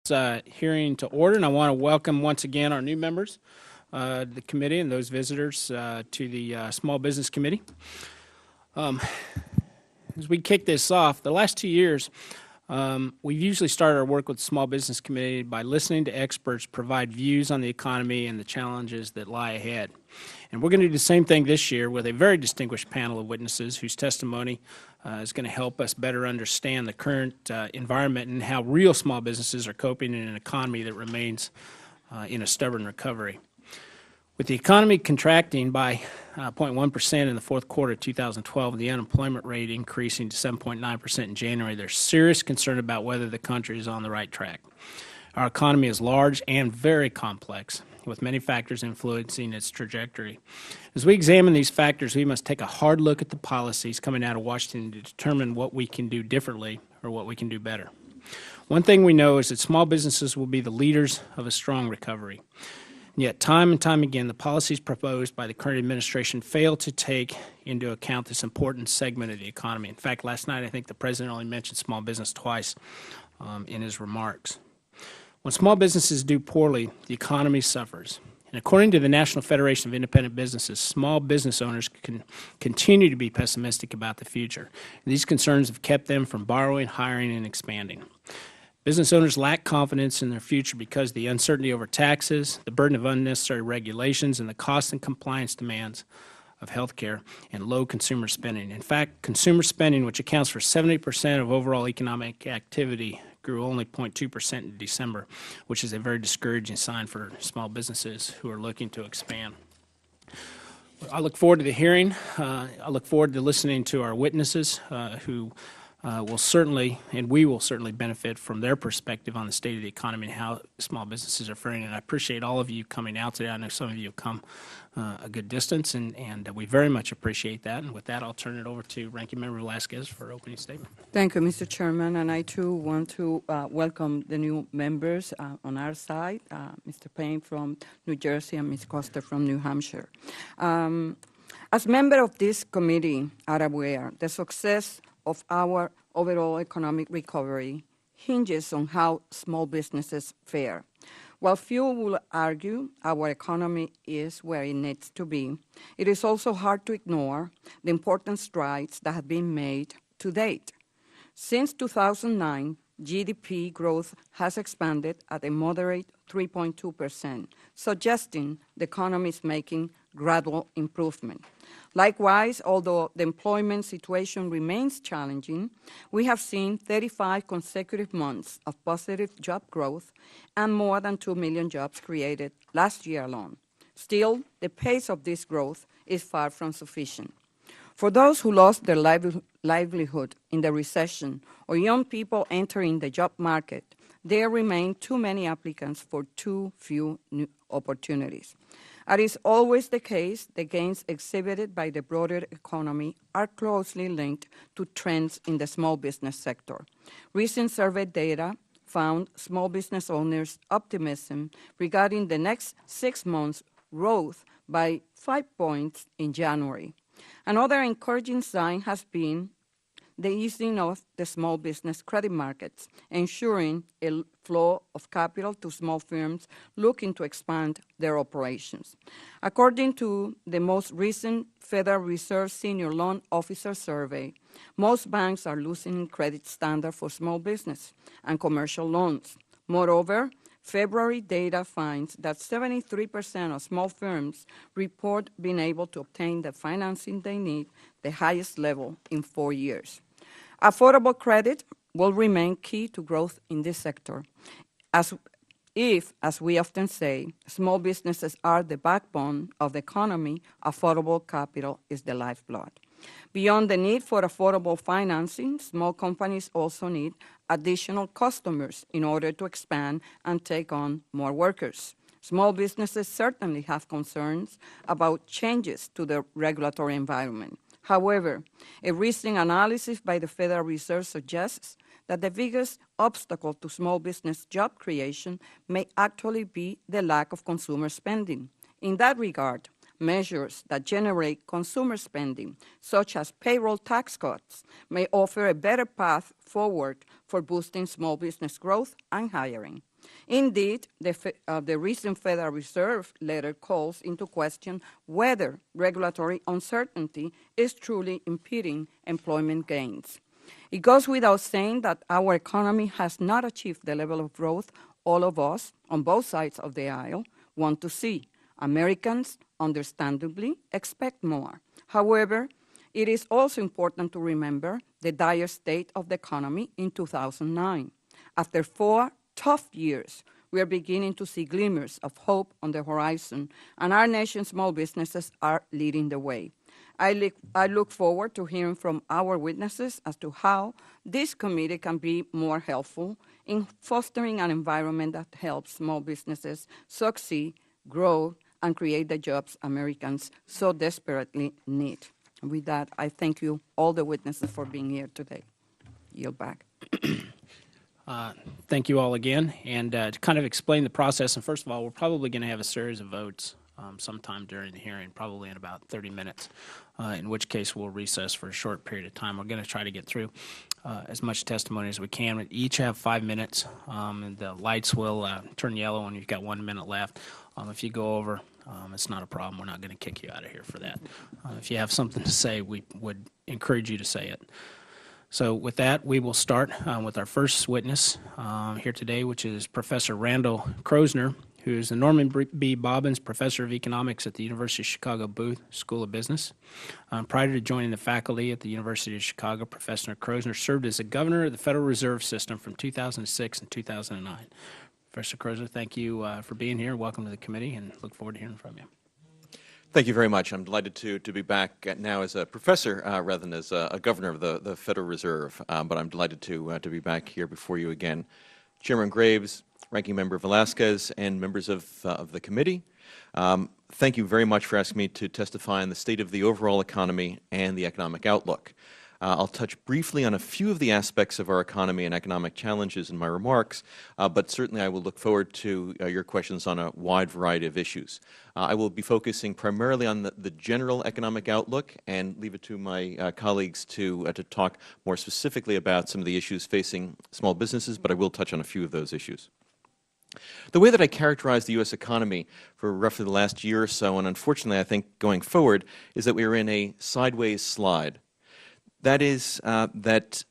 Hearing to order, and I want to welcome once again our new members, the committee, and those visitors to the Small Business Committee. As we kick this off, the last 2 years, we've usually started our work with the Small Business Committee by listening to experts provide views on the economy and the challenges that lie ahead. And we're going to do the same thing this year with a very distinguished panel of witnesses whose testimony is going to help us better understand the current environment and how real small businesses are coping in an economy that remains in a stubborn recovery. With the economy contracting by 0.1% in the fourth quarter of 2012 and the unemployment rate increasing to 7.9% in January, there's serious concern about whether the country is on the right track. Our economy is large and very complex, with many factors influencing its trajectory. As we examine these factors, we must take a hard look at the policies coming out of Washington to determine what we can do differently or what we can do better. One thing we know is that small businesses will be the leaders of a strong recovery. Yet time and time again, the policies proposed by the current administration fail to take into account this important segment of the economy. In fact, last night I think the President only mentioned small business twice in his remarks. When small businesses do poorly, the economy suffers. And according to the National Federation of Independent Businesses, small business owners can continue to be pessimistic about the future. These concerns have kept them from borrowing, hiring, and expanding. Business owners lack confidence in their future because the uncertainty over taxes, the burden of unnecessary regulations, and the cost and compliance demands of healthcare and low consumer spending. In fact, consumer spending, which accounts for 70% of overall economic activity, grew only 0.2% in December, which is a very discouraging sign for small businesses who are looking to expand. I look forward to the hearing. I look forward to listening to our witnesses who will certainly, and we will certainly benefit from their perspective on the state of the economy and how small businesses are faring. And I appreciate all of you coming out today. I know some of you have come a good distance, and we very much appreciate that. And with that, I'll turn it over to Ranking Member Velasquez for her opening statement. Thank you, Mr. Chairman. And I, too, want to welcome the new members on our side, Mr. Payne from New Jersey and Ms. Costa from New Hampshire. As members of this committee are aware, the success of our overall economic recovery hinges on how small businesses fare. While few will argue our economy is where it needs to be, it is also hard to ignore the important strides that have been made to date. Since 2009, GDP growth has expanded at a moderate 3.2%, suggesting the economy is making gradual improvement. Likewise, although the employment situation remains challenging, we have seen 35 consecutive months of positive job growth and more than 2 million jobs created last year alone. Still, the pace of this growth is far from sufficient. For those who lost their livelihood in the recession or young people entering the job market, there remain too many applicants for too few new opportunities. As is always the case, the gains exhibited by the broader economy are closely linked to trends in the small business sector. Recent survey data found small business owners' optimism regarding the next 6 months rose by 5 points in January. Another encouraging sign has been the easing of the small business credit markets, ensuring a flow of capital to small firms looking to expand their operations. According to the most recent Federal Reserve Senior Loan Officer Survey, most banks are loosening credit standards for small business and commercial loans. Moreover, February data finds that 73% of small firms report being able to obtain the financing they need, the highest level in 4 years. Affordable credit will remain key to growth in this sector, as we often say, small businesses are the backbone of the economy, affordable capital is the lifeblood. Beyond the need for affordable financing, small companies also need additional customers in order to expand and take on more workers. Small businesses certainly have concerns about changes to the regulatory environment. However, a recent analysis by the Federal Reserve suggests that the biggest obstacle to small business job creation may actually be the lack of consumer spending. In that regard, measures that generate consumer spending, such as payroll tax cuts, may offer a better path forward for boosting small business growth and hiring. Indeed, the recent Federal Reserve letter calls into question whether regulatory uncertainty is truly impeding employment gains. It goes without saying that our economy has not achieved the level of growth all of us, on both sides of the aisle, want to see. Americans, understandably, expect more. However, it is also important to remember the dire state of the economy in 2009. After 4 tough years, we are beginning to see glimmers of hope on the horizon, and our nation's small businesses are leading the way. I look forward to hearing from our witnesses as to how this committee can be more helpful in fostering an environment that helps small businesses succeed, grow, and create the jobs Americans so desperately need. With that, I thank you, all the witnesses, for being here today. Yield back. Thank you all again. And to kind of explain the process, and first of all, we're probably going to have a series of votes sometime during the hearing, probably in about 30 minutes, in which case we'll recess for a short period of time. We're going to try to get through as much testimony as we can. We each have 5 minutes, and the lights will turn yellow when you've got 1 minute left. If you go over, it's not a problem. We're not going to kick you out of here for that. If you have something to say, we would encourage you to say it. So with that, we will start with our first witness here today, which is Professor Randall Kroesner, who is the Norman B. Bobbins Professor of Economics at the University of Chicago Booth School of Business. Prior to joining the faculty at the University of Chicago, Professor Kroesner served as the governor of the Federal Reserve System from 2006 and 2009. Professor Kroesner, thank you for being here. Welcome to the committee, and look forward to hearing from you. Thank you very much. I'm delighted to be back now as a professor rather than as a governor of the Federal Reserve, but I'm delighted to be back here before you again. Chairman Graves, Ranking Member Velasquez, and members of the committee, thank you very much for asking me to testify on the state of the overall economy and the economic outlook. I'll touch briefly on a few of the aspects of our economy and economic challenges in my remarks, but certainly I will look forward to your questions on a wide variety of issues. I will be focusing primarily on the general economic outlook and leave it to my colleagues to talk more specifically about some of the issues facing small businesses, but I will touch on a few of those issues. The way that I characterize the U.S. economy for roughly the last year or so, and unfortunately I think going forward, is that we are in a sideways slide. That is that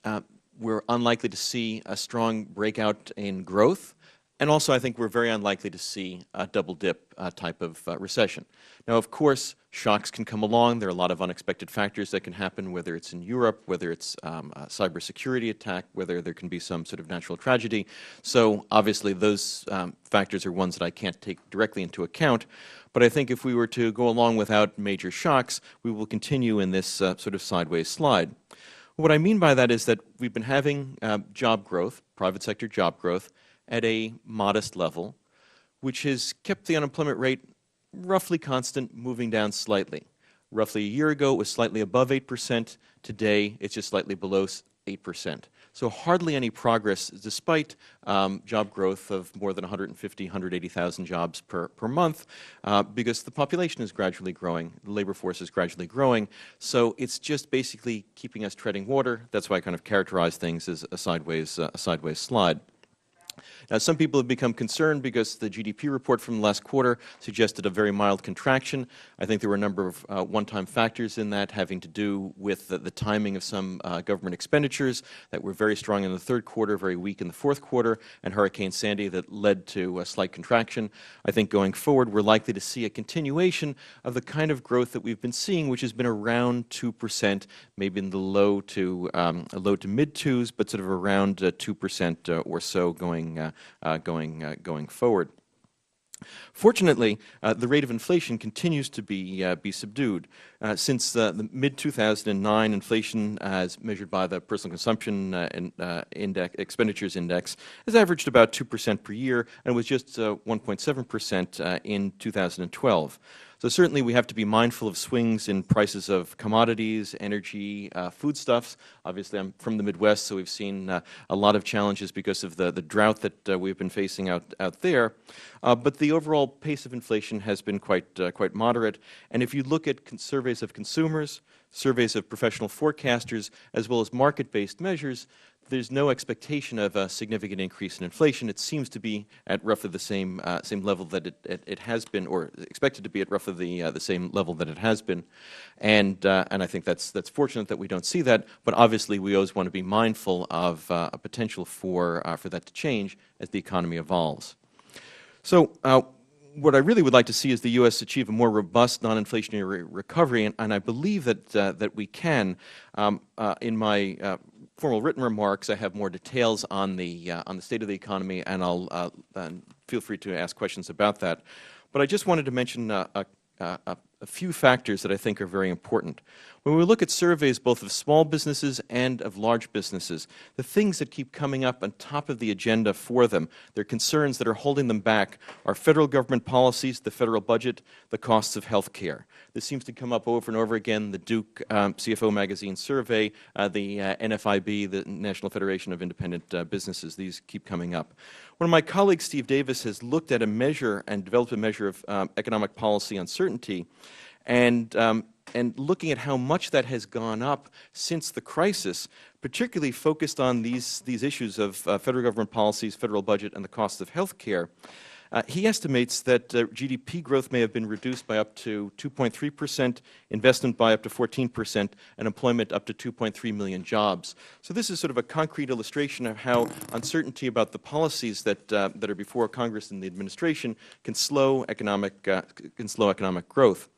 we're unlikely to see a strong breakout in growth, and also I think we're very unlikely to see a double dip type of recession. Now, of course, shocks can come along. There are a lot of unexpected factors that can happen, whether it's in Europe, whether it's a cybersecurity attack, whether there can be some sort of natural tragedy. So obviously those factors are ones that I can't take directly into account. But I think if we were to go along without major shocks, we will continue in this sort of sideways slide. What I mean by that is that we've been having job growth, private sector job growth, at a modest level, which has kept the unemployment rate roughly constant, moving down slightly. Roughly a year ago, it was slightly above 8%. Today, it's just slightly below 8%. So hardly any progress, despite job growth of more than 150, 180,000 jobs per month, because the population is gradually growing, the labor force is gradually growing. So it's just basically keeping us treading water. That's why I kind of characterize things as a sideways slide. Now, some people have become concerned because the GDP report from the last quarter suggested a very mild contraction. I think there were a number of one-time factors in that having to do with the timing of some government expenditures that were very strong in the third quarter, very weak in the fourth quarter, and Hurricane Sandy that led to a slight contraction. I think going forward, we're likely to see a continuation of the kind of growth that we've been seeing, which has been around 2%, maybe in the low to mid twos, but sort of around 2% or so going forward. Fortunately, the rate of inflation continues to be subdued. Since the mid-2009, inflation, as measured by the Personal Consumption Expenditures Index, has averaged about 2% per year and was just 1.7% in 2012. So certainly we have to be mindful of swings in prices of commodities, energy, foodstuffs. Obviously, I'm from the Midwest, so we've seen a lot of challenges because of the drought that we've been facing out there. But the overall pace of inflation has been quite moderate. And if you look at surveys of consumers, surveys of professional forecasters, as well as market-based measures, there's no expectation of a significant increase in inflation. It seems to be at roughly the same level that it has been, or expected to be at roughly the same level that it has been, and I think that's fortunate that we don't see that. But obviously, we always want to be mindful of a potential for that to change as the economy evolves. So. What I really would like to see is the U.S. achieve a more robust non-inflationary recovery, and I believe that we can. In my formal written remarks, I have more details on the state of the economy, and I'll feel free to ask questions about that. But I just wanted to mention a few factors that I think are very important. When we look at surveys both of small businesses and of large businesses, the things that keep coming up on top of the agenda for them, their concerns that are holding them back, are federal government policies, the federal budget, the costs of health care. This seems to come up over and over again, the Duke CFO Magazine survey, the NFIB, the National Federation of Independent Businesses. These keep coming up. One of my colleagues, Steve Davis, has looked at a measure and developed a measure of economic policy uncertainty, and looking at how much that has gone up since the crisis, particularly focused on these issues of federal government policies, federal budget, and the cost of health care, he estimates that GDP growth may have been reduced by up to 2.3%, investment by up to 14%, and employment up to 2.3 million jobs. So this is sort of a concrete illustration of how uncertainty about the policies that are before Congress and the administration can slow economic growth.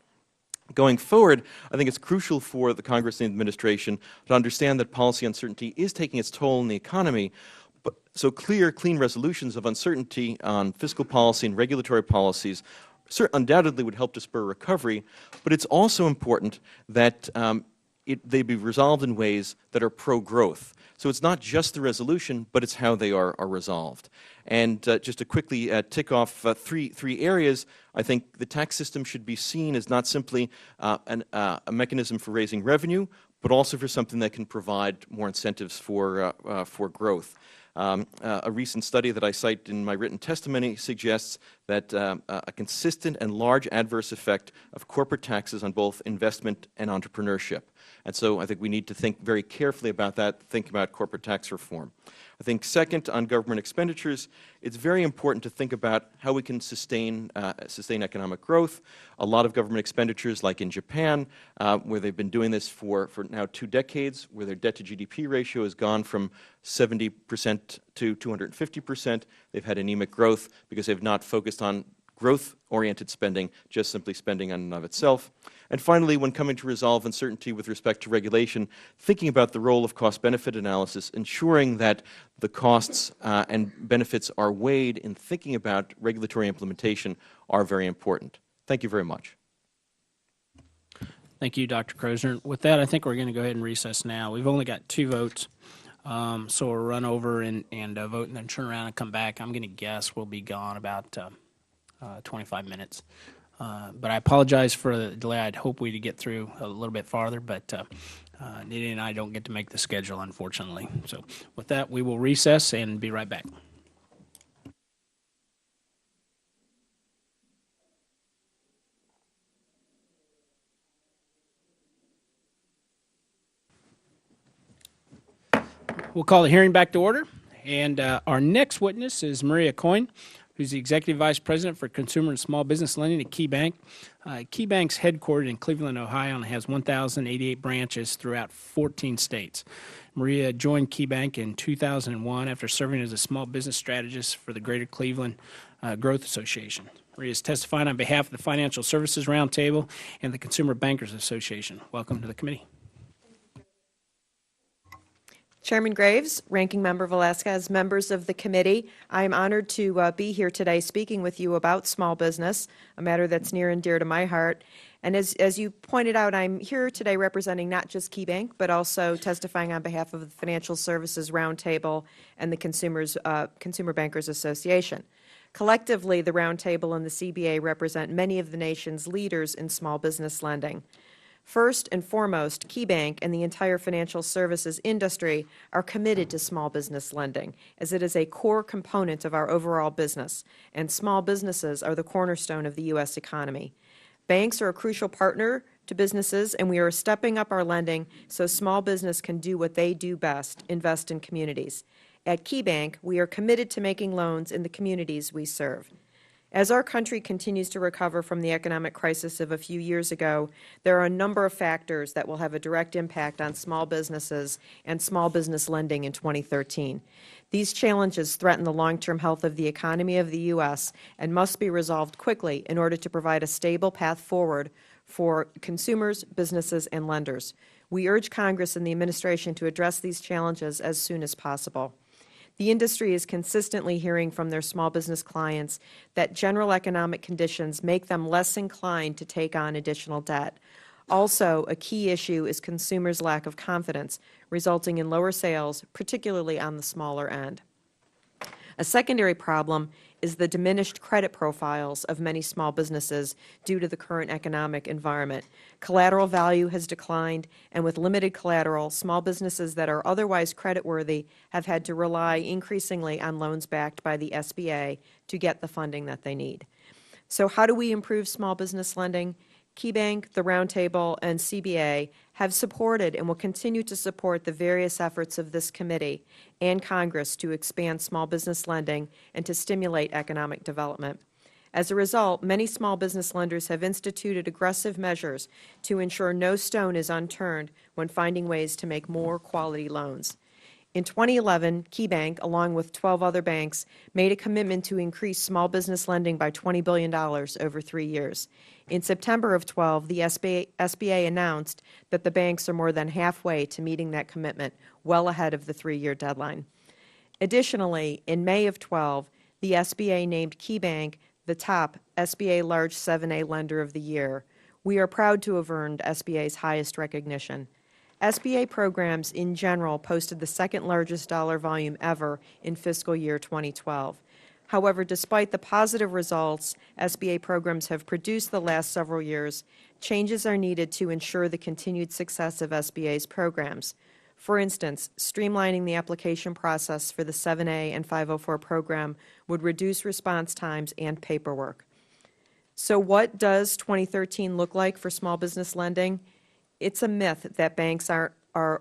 Going forward, I think it's crucial for the Congress and the administration to understand that policy uncertainty is taking its toll in the economy. So clean resolutions of uncertainty on fiscal policy and regulatory policies undoubtedly would help to spur recovery, but it's also important that they be resolved in ways that are pro-growth. So it's not just the resolution, but it's how they are resolved. And just to quickly tick off three areas, I think the tax system should be seen as not simply a mechanism for raising revenue, but also for something that can provide more incentives for growth. A recent study that I cite in my written testimony suggests that a consistent and large adverse effect of corporate taxes on both investment and entrepreneurship. And so I think we need to think very carefully about that, think about corporate tax reform. I think second, on government expenditures, it's very important to think about how we can sustain economic growth. A lot of government expenditures, like in Japan, where they've been doing this for now 2 decades, where their debt to GDP ratio has gone from 70% to 250%. They've had anemic growth because they've not focused on growth-oriented spending, just simply spending on and of itself. And finally, when coming to resolve uncertainty with respect to regulation, thinking about the role of cost-benefit analysis, ensuring that the costs and benefits are weighed in thinking about regulatory implementation are very important. Thank you very much. Thank you, Dr. Krosner. With that, I think we're going to go ahead and recess now. We've only got 2 votes, so we'll run over and vote and then turn around and come back. I'm going to guess we'll be gone about 25 minutes. But I apologize for the delay. I'd hope we'd get through a little bit farther, but Nidhi and I don't get to make the schedule, unfortunately. So with that, we will recess and be right back. We'll call the hearing back to order. And our next witness is Maria Coyne, who's the Executive Vice President for Consumer and Small Business Lending at KeyBank. KeyBank's headquartered in Cleveland, Ohio, and has 1,088 branches throughout 14 states. Maria joined KeyBank in 2001 after serving as a small business strategist for the Greater Cleveland Growth Association. Maria is testifying on behalf of the Financial Services Roundtable and the Consumer Bankers Association. Welcome to the committee. Chairman Graves, Ranking Member Velasquez, members of the committee, I am honored to be here today speaking with you about small business, a matter that's near and dear to my heart. And as you pointed out, I'm here today representing not just KeyBank, but also testifying on behalf of the Financial Services Roundtable and the Consumer Bankers Association. Collectively, the Roundtable and the CBA represent many of the nation's leaders in small business lending. First and foremost, KeyBank and the entire financial services industry are committed to small business lending, as it is a core component of our overall business, and small businesses are the cornerstone of the U.S. economy. Banks are a crucial partner to businesses, and we are stepping up our lending so small business can do what they do best, invest in communities. At KeyBank, we are committed to making loans in the communities we serve. As our country continues to recover from the economic crisis of a few years ago, there are a number of factors that will have a direct impact on small businesses and small business lending in 2013. These challenges threaten the long-term health of the economy of the U.S. and must be resolved quickly in order to provide a stable path forward for consumers, businesses, and lenders. We urge Congress and the administration to address these challenges as soon as possible. The industry is consistently hearing from their small business clients that general economic conditions make them less inclined to take on additional debt. Also, a key issue is consumers' lack of confidence, resulting in lower sales, particularly on the smaller end. A secondary problem is the diminished credit profiles of many small businesses due to the current economic environment. Collateral value has declined, and with limited collateral, small businesses that are otherwise creditworthy have had to rely increasingly on loans backed by the SBA to get the funding that they need. So how do we improve small business lending? KeyBank, the Roundtable, and CBA have supported and will continue to support the various efforts of this committee and Congress to expand small business lending and to stimulate economic development. As a result, many small business lenders have instituted aggressive measures to ensure no stone is unturned when finding ways to make more quality loans. In 2011, KeyBank, along with 12 other banks, made a commitment to increase small business lending by $20 billion over 3 years. In September of 12, the SBA announced that the banks are more than halfway to meeting that commitment, well ahead of the 3-year deadline. Additionally, in May of 12, the SBA named KeyBank the top SBA Large 7A Lender of the Year. We are proud to have earned SBA's highest recognition. SBA programs in general posted the second largest dollar volume ever in fiscal year 2012. However, despite the positive results SBA programs have produced the last several years, changes are needed to ensure the continued success of SBA's programs. For instance, streamlining the application process for the 7A and 504 program would reduce response times and paperwork. So what does 2013 look like for small business lending? It's a myth that banks are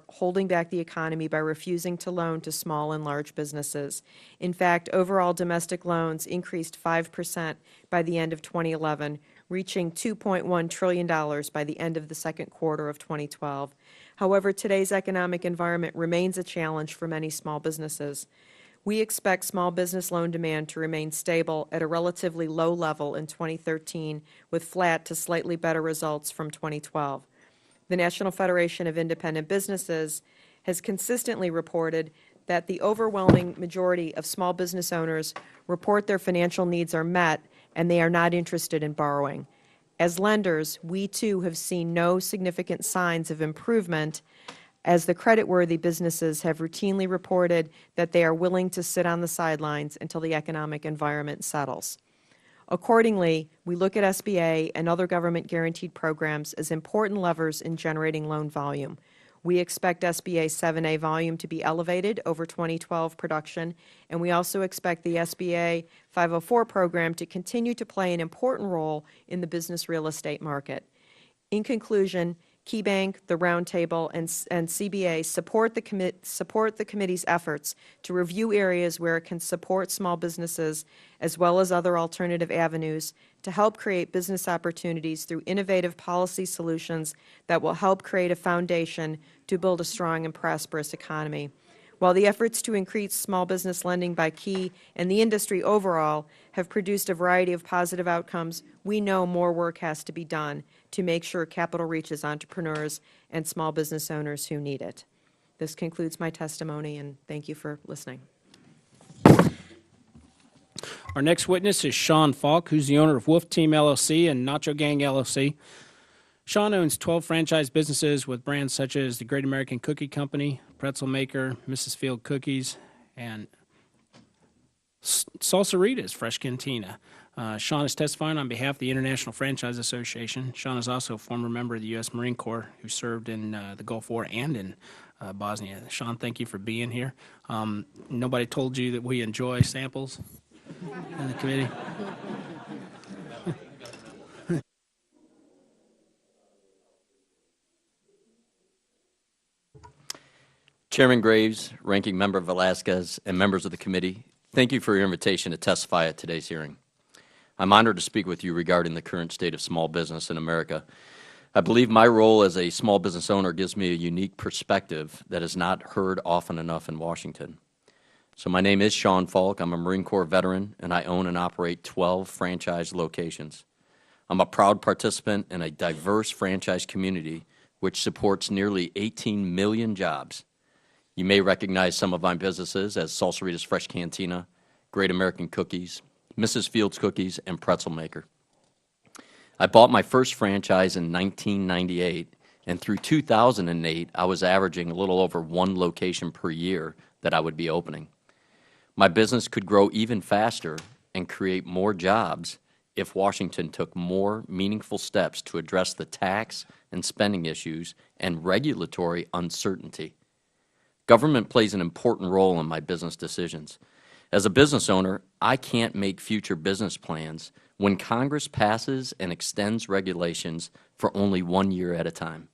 holding back the economy by refusing to loan to small and large businesses. In fact, overall domestic loans increased 5% by the end of 2011, reaching $2.1 trillion by the end of the second quarter of 2012. However, today's economic environment remains a challenge for many small businesses. We expect small business loan demand to remain stable at a relatively low level in 2013, with flat to slightly better results from 2012. The National Federation of Independent Businesses has consistently reported that the overwhelming majority of small business owners report their financial needs are met and they are not interested in borrowing. As lenders, we too have seen no significant signs of improvement, as the creditworthy businesses have routinely reported that they are willing to sit on the sidelines until the economic environment settles. Accordingly, we look at SBA and other government-guaranteed programs as important levers in generating loan volume. We expect SBA 7A volume to be elevated over 2012 production, and we also expect the SBA 504 program to continue to play an important role in the business real estate market. In conclusion, KeyBank, the Roundtable, and CBA support the committee's efforts to review areas where it can support small businesses as well as other alternative avenues to help create business opportunities through innovative policy solutions that will help create a foundation to build a strong and prosperous economy. While the efforts to increase small business lending by Key and the industry overall have produced a variety of positive outcomes, we know more work has to be done to make sure capital reaches entrepreneurs and small business owners who need it. This concludes my testimony, and thank you for listening. Our next witness is Sean Falk, who's the owner of Wolf Team LLC and Nacho Gang LLC. Sean owns 12 franchise businesses with brands such as the Great American Cookie Company, Pretzel Maker, Mrs. Field Cookies, and Salsaritas Fresh Cantina. Sean is testifying on behalf of the International Franchise Association. Sean is also a former member of the U.S. Marine Corps who served in the Gulf War and in Bosnia. Sean, thank you for being here. Nobody told you that we enjoy samples in the committee? Chairman Graves, Ranking Member Velasquez, and members of the committee, thank you for your invitation to testify at today's hearing. I'm honored to speak with you regarding the current state of small business in America. I believe my role as a small business owner gives me a unique perspective that is not heard often enough in Washington. So my name is Sean Falk. I'm a Marine Corps veteran, and I own and operate 12 franchise locations. I'm a proud participant in a diverse franchise community which supports nearly 18 million jobs. You may recognize some of my businesses as Salsarita's Fresh Cantina, Great American Cookies, Mrs. Fields Cookies, and Pretzel Maker. I bought my first franchise in 1998, and through 2008, I was averaging a little over 1 location per year that I would be opening. My business could grow even faster and create more jobs if Washington took more meaningful steps to address the tax and spending issues and regulatory uncertainty. Government plays an important role in my business decisions. As a business owner, I can't make future business plans when Congress passes and extends regulations for only 1 year at a time.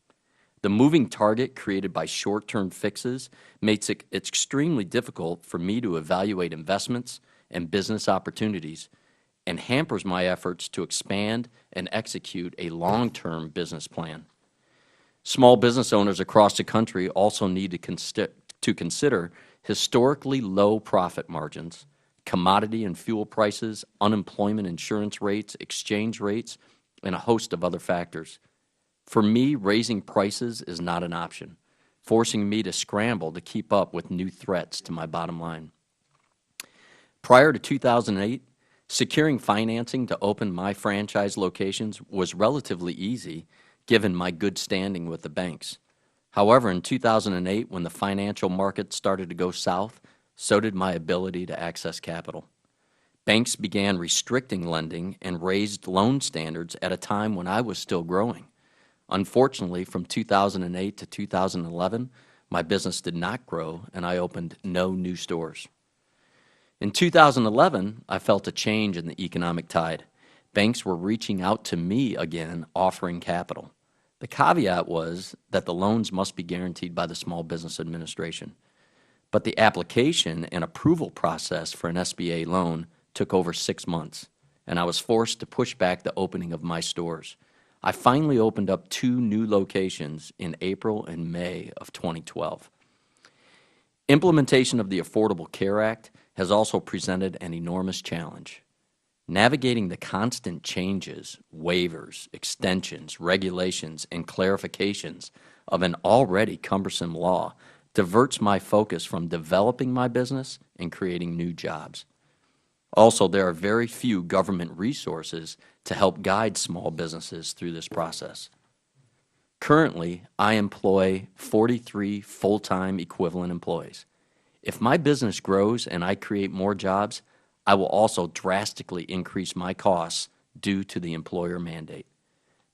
The moving target created by short-term fixes makes it extremely difficult for me to evaluate investments and business opportunities and hampers my efforts to expand and execute a long-term business plan. Small business owners across the country also need to consider historically low profit margins, commodity and fuel prices, unemployment insurance rates, exchange rates, and a host of other factors. For me, raising prices is not an option, forcing me to scramble to keep up with new threats to my bottom line. Prior to 2008, securing financing to open my franchise locations was relatively easy given my good standing with the banks. However, in 2008, when the financial market started to go south, so did my ability to access capital. Banks began restricting lending and raised loan standards at a time when I was still growing. Unfortunately, from 2008 to 2011, my business did not grow and I opened no new stores. In 2011, I felt a change in the economic tide. Banks were reaching out to me again, offering capital. The caveat was that the loans must be guaranteed by the Small Business Administration. But the application and approval process for an SBA loan took over 6 months, and I was forced to push back the opening of my stores. I finally opened up 2 new locations in April and May of 2012. Implementation of the Affordable Care Act has also presented an enormous challenge. Navigating the constant changes, waivers, extensions, regulations, and clarifications of an already cumbersome law diverts my focus from developing my business and creating new jobs. Also, there are very few government resources to help guide small businesses through this process. Currently, I employ 43 full-time equivalent employees. If my business grows and I create more jobs, I will also drastically increase my costs due to the employer mandate.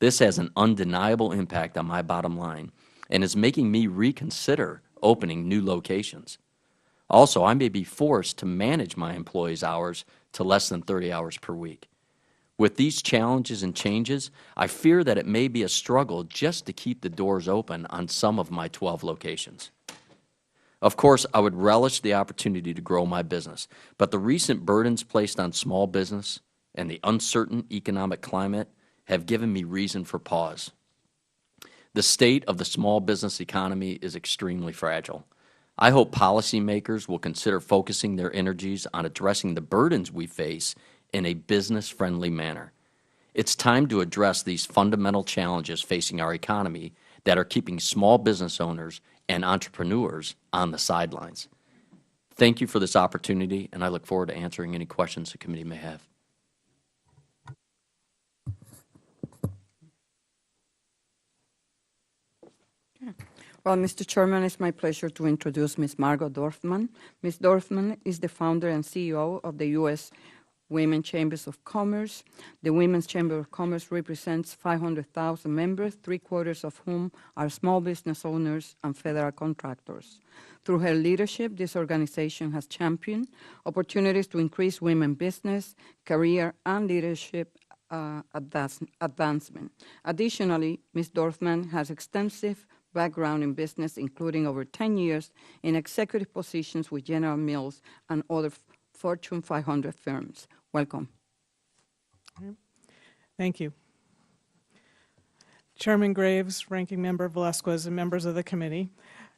This has an undeniable impact on my bottom line and is making me reconsider opening new locations. Also, I may be forced to manage my employees' hours to less than 30 hours per week. With these challenges and changes, I fear that it may be a struggle just to keep the doors open on some of my 12 locations. Of course, I would relish the opportunity to grow my business, but the recent burdens placed on small business and the uncertain economic climate have given me reason for pause. The state of the small business economy is extremely fragile. I hope policymakers will consider focusing their energies on addressing the burdens we face in a business-friendly manner. It's time to address these fundamental challenges facing our economy that are keeping small business owners and entrepreneurs on the sidelines. Thank you for this opportunity, and I look forward to answering any questions the committee may have. Well, Mr. Chairman, it's my pleasure to introduce Ms. Margot Dorfman. Ms. Dorfman is the founder and CEO of the U.S. Women's Chambers of Commerce. The Women's Chamber of Commerce represents 500,000 members, 3/4 of whom are small business owners and federal contractors. Through her leadership, this organization has championed opportunities to increase women business, career, and leadership advancement. Additionally, Ms. Dorfman has extensive background in business, including over 10 years in executive positions with General Mills and other Fortune 500 firms. Welcome. Thank you. Chairman Graves, Ranking Member Velasquez, and members of the committee,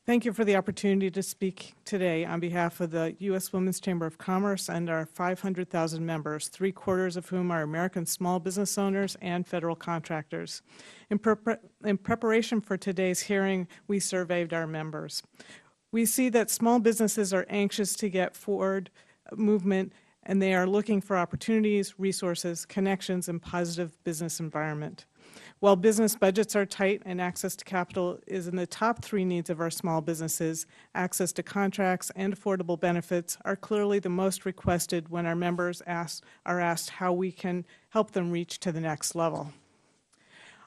thank you for the opportunity to speak today on behalf of the U.S. Women's Chamber of Commerce and our 500,000 members, 3/4 of whom are American small business owners and federal contractors. In preparation for today's hearing, we surveyed our members. We see that small businesses are anxious to get forward movement, and they are looking for opportunities, resources, connections, and positive business environment. While business budgets are tight and access to capital is in the top 3 needs of our small businesses, access to contracts and affordable benefits are clearly the most requested when our members are asked how we can help them reach to the next level.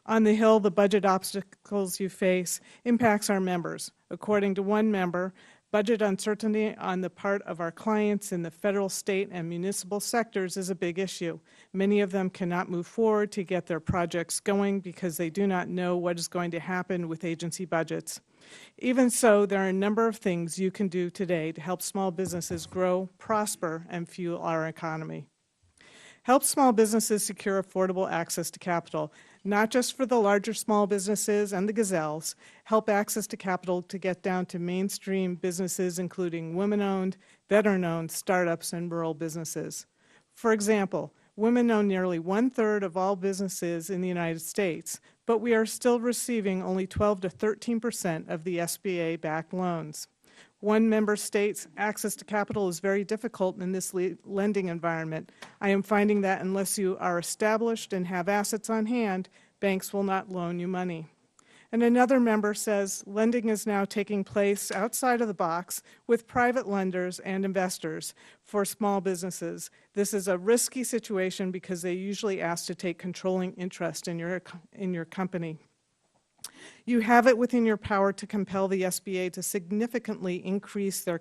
On the Hill, the budget obstacles you face impacts our members. According to one member, budget uncertainty on the part of our clients in the federal, state, and municipal sectors is a big issue. Many of them cannot move forward to get their projects going because they do not know what is going to happen with agency budgets. Even so, there are a number of things you can do today to help small businesses grow, prosper, and fuel our economy. Help small businesses secure affordable access to capital, not just for the larger small businesses and the gazelles. Help access to capital to get down to mainstream businesses, including women-owned, veteran-owned startups, and rural businesses. For example, women own nearly 1/3 of all businesses in the United States, but we are still receiving only 12 to 13% of the SBA-backed loans. One member states access to capital is very difficult in this lending environment. I am finding that unless you are established and have assets on hand, banks will not loan you money. And another member says lending is now taking place outside of the box with private lenders and investors for small businesses. This is a risky situation because they usually ask to take controlling interest in your company. You have it within your power to compel the SBA to significantly increase their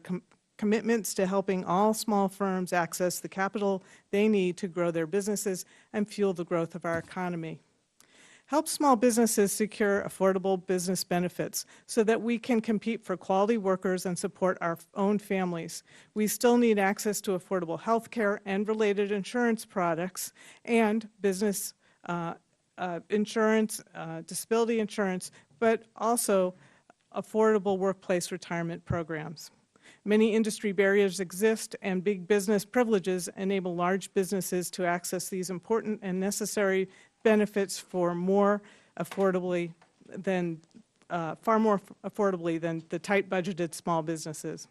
commitments to helping all small firms access the capital they need to grow their businesses and fuel the growth of our economy. Help small businesses secure affordable business benefits so that we can compete for quality workers and support our own families. We still need access to affordable health care and related insurance products and business insurance, disability insurance, but also affordable workplace retirement programs. Many industry barriers exist, and big business privileges enable large businesses to access these important and necessary benefits for more affordably than, far more affordably than the tight-budgeted small businesses.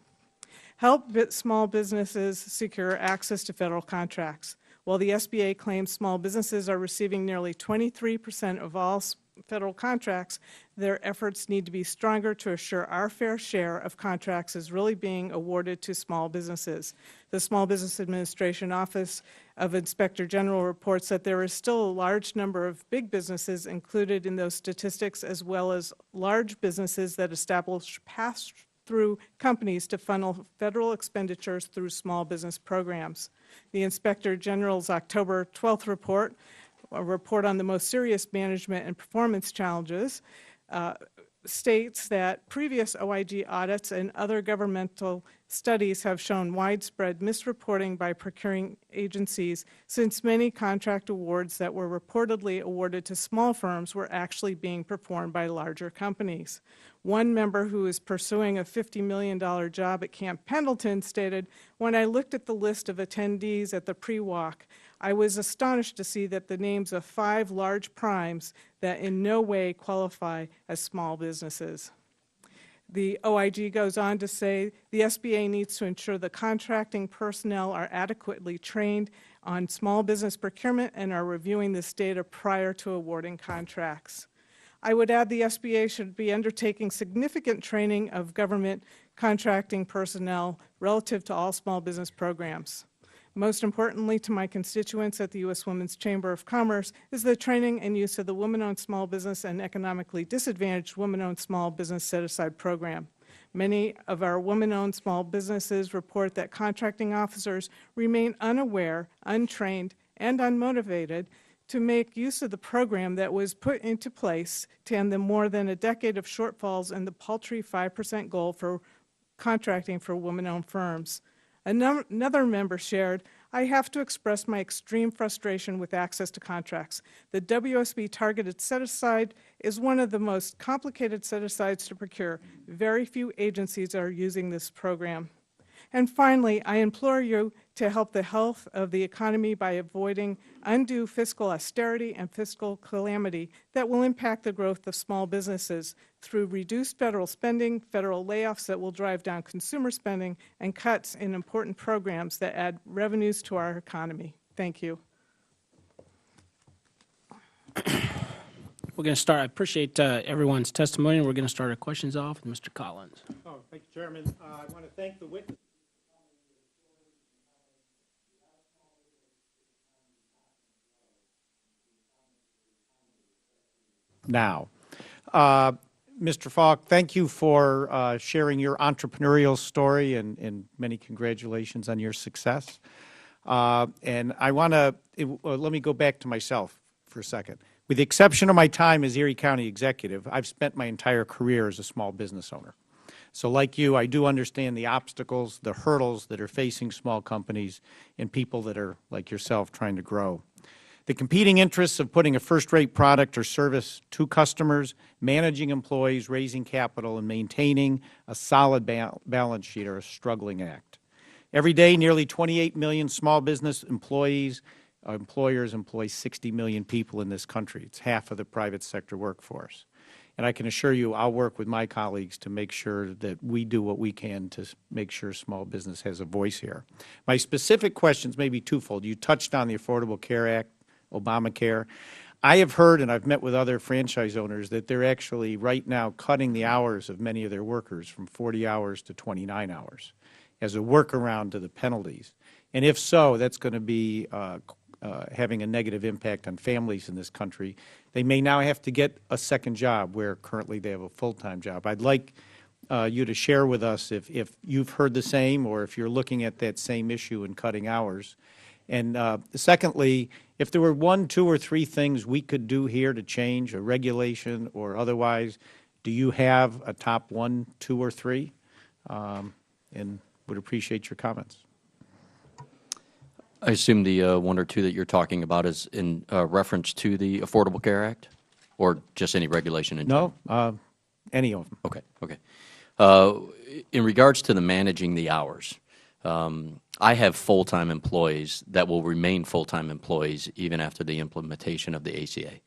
Help small businesses secure access to federal contracts. While the SBA claims small businesses are receiving nearly 23% of all federal contracts, their efforts need to be stronger to assure our fair share of contracts is really being awarded to small businesses. The Small Business Administration Office of Inspector General reports that there is still a large number of big businesses included in those statistics, as well as large businesses that establish pass-through companies to funnel federal expenditures through small business programs. The Inspector General's October 12th report, a report on the most serious management and performance challenges, states that previous OIG audits and other governmental studies have shown widespread misreporting by procuring agencies, since many contract awards that were reportedly awarded to small firms were actually being performed by larger companies. One member who is pursuing a $50 million job at Camp Pendleton stated, "When I looked at the list of attendees at the pre-walk, I was astonished to see that the names of 5 large primes that in no way qualify as small businesses." The OIG goes on to say the SBA needs to ensure the contracting personnel are adequately trained on small business procurement and are reviewing this data prior to awarding contracts. I would add the SBA should be undertaking significant training of government contracting personnel relative to all small business programs. Most importantly to my constituents at the U.S. Women's Chamber of Commerce is the training and use of the Women-Owned Small Business and Economically Disadvantaged Women-Owned Small Business Set-Aside Program. Many of our women-owned small businesses report that contracting officers remain unaware, untrained, and unmotivated to make use of the program that was put into place to end the more than a decade of shortfalls in the paltry 5% goal for contracting for women-owned firms. Another member shared, "I have to express my extreme frustration with access to contracts. The WSB targeted set-aside is one of the most complicated set-asides to procure. Very few agencies are using this program." And finally, I implore you to help the health of the economy by avoiding undue fiscal austerity and fiscal calamity that will impact the growth of small businesses through reduced federal spending, federal layoffs that will drive down consumer spending, and cuts in important programs that add revenues to our economy. Thank you. We're going to start. I appreciate everyone's testimony. We're going to start our questions off with Mr. Collins. Oh, thank you, Chairman. I want to thank the witness. Now, Mr. Falk, thank you for sharing your entrepreneurial story, and many congratulations on your success. And I want to, let me go back to myself for a second. With the exception of my time as Erie County Executive, I've spent my entire career as a small business owner. So like you, I do understand the obstacles, the hurdles that are facing small companies and people that are, like yourself, trying to grow. The competing interests of putting a first-rate product or service to customers, managing employees, raising capital, and maintaining a solid balance sheet are a struggling act. Every day, nearly 28 million small business employers employ 60 million people in this country. It's half of the private sector workforce. And I can assure you I'll work with my colleagues to make sure that we do what we can to make sure small business has a voice here. My specific questions may be twofold. You touched on the Affordable Care Act, Obamacare. I have heard, and I've met with other franchise owners, that they're actually right now cutting the hours of many of their workers from 40 hours to 29 hours as a workaround to the penalties. And if so, that's going to be having a negative impact on families in this country. They may now have to get a second job where currently they have a full-time job. I'd like you to share with us if you've heard the same or if you're looking at that same issue in cutting hours. And secondly, if there were 1, 2, or 3 things we could do here to change a regulation or otherwise, do you have a top 1, 2, or 3? And would appreciate your comments. I assume the 1 or 2 that you're talking about is in reference to the Affordable Care Act, or just any regulation in general? No, any of them. Okay, okay. In regards to the managing the hours, I have full-time employees that will remain full-time employees even after the implementation of the ACA.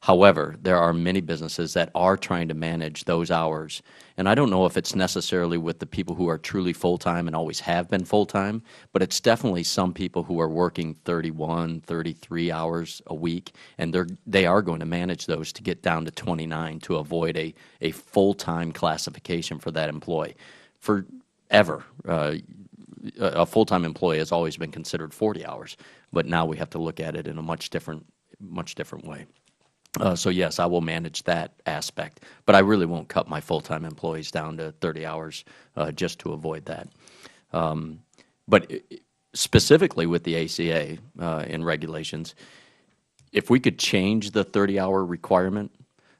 However, there are many businesses that are trying to manage those hours, and I don't know if it's necessarily with the people who are truly full-time and always have been full-time, but it's definitely some people who are working 31, 33 hours a week, and they are going to manage those to get down to 29 to avoid a full-time classification for that employee. Forever, a full-time employee has always been considered 40 hours, but now we have to look at it in a much different way. So yes, I will manage that aspect, but I really won't cut my full-time employees down to 30 hours just to avoid that. But specifically with the ACA and regulations, if we could change the 30-hour requirement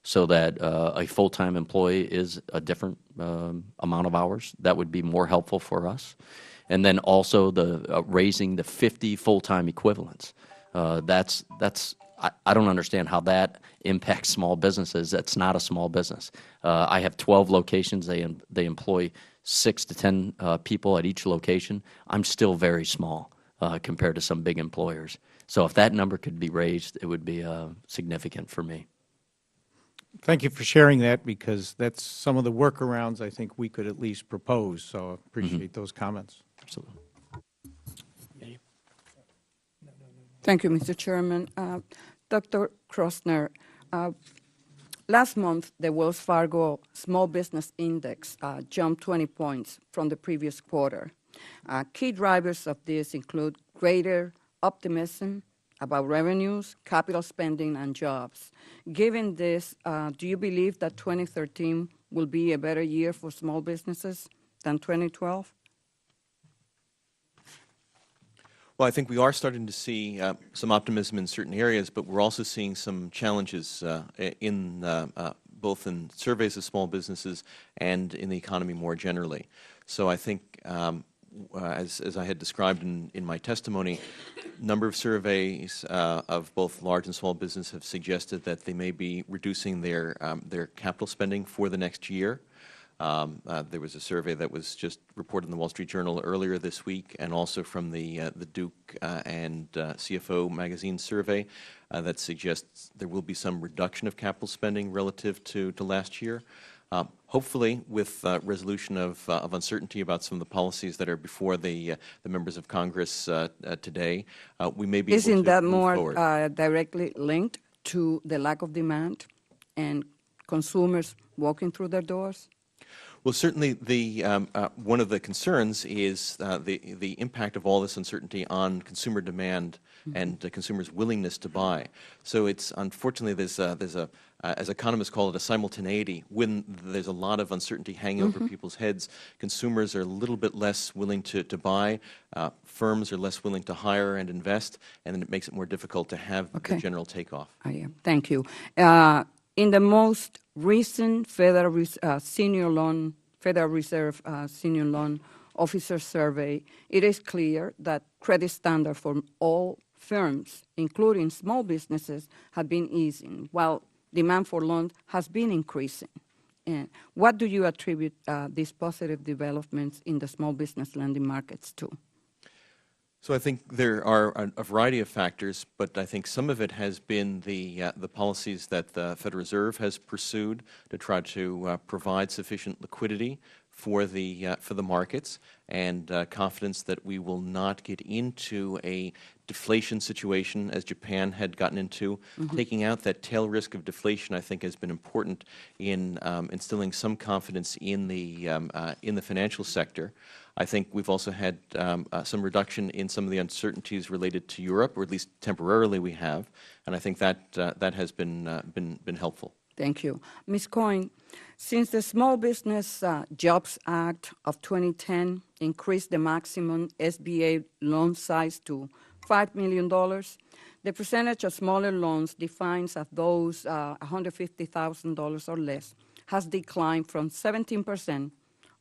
so that a full-time employee is a different amount of hours, that would be more helpful for us. And then also the raising the 50 full-time equivalents. I don't understand how that impacts small businesses. That's not a small business. I have 12 locations. They employ 6 to 10 people at each location. I'm still very small compared to some big employers. So if that number could be raised, it would be significant for me. Thank you for sharing that, because that's some of the workarounds I think we could at least propose. So I appreciate those comments. Absolutely. Thank you, Mr. Chairman. Dr. Krosner, last month, the Wells Fargo Small Business Index jumped 20 points from the previous quarter. Key drivers of this include greater optimism about revenues, capital spending, and jobs. Given this, do you believe that 2013 will be a better year for small businesses than 2012? Well, I think we are starting to see some optimism in certain areas, but we're also seeing some challenges both in surveys of small businesses and in the economy more generally. So I think, as I had described in my testimony, a number of surveys of both large and small business have suggested that they may be reducing their capital spending for the next year. There was a survey that was just reported in the Wall Street Journal earlier this week, and also from the Duke and CFO magazine survey that suggests there will be some reduction of capital spending relative to last year. Hopefully, with resolution of uncertainty about some of the policies that are before the members of Congress today, we may be able to Isn't that move more forward. directly linked to the lack of demand and consumers walking through their doors? Well, certainly, one of the concerns is the impact of all this uncertainty on consumer demand and consumers' willingness to buy. So it's unfortunately there's a as economists call it, a simultaneity. When there's a lot of uncertainty hanging over people's heads, consumers are a little bit less willing to buy, firms are less willing to hire and invest, and then it makes it more difficult to have the general takeoff. Thank you. In the most recent Federal Reserve Senior Loan Officer Survey, it is clear that credit standards for all firms, including small businesses, have been easing, while demand for loans has been increasing. And what do you attribute these positive developments in the small business lending markets to? So I think there are a variety of factors, but I think some of it has been the policies that the Federal Reserve has pursued to try to provide sufficient liquidity for the markets, and confidence that we will not get into a deflation situation as Japan had gotten into. Taking out that tail risk of deflation, I think, has been important in instilling some confidence in the financial sector. I think we've also had some reduction in some of the uncertainties related to Europe, or at least temporarily we have, and I think that has been helpful. Thank you. Ms. Coyne, since the Small Business Jobs Act of 2010 increased the maximum SBA loan size to $5 million, the percentage of smaller loans defined as those $150,000 or less has declined from 17%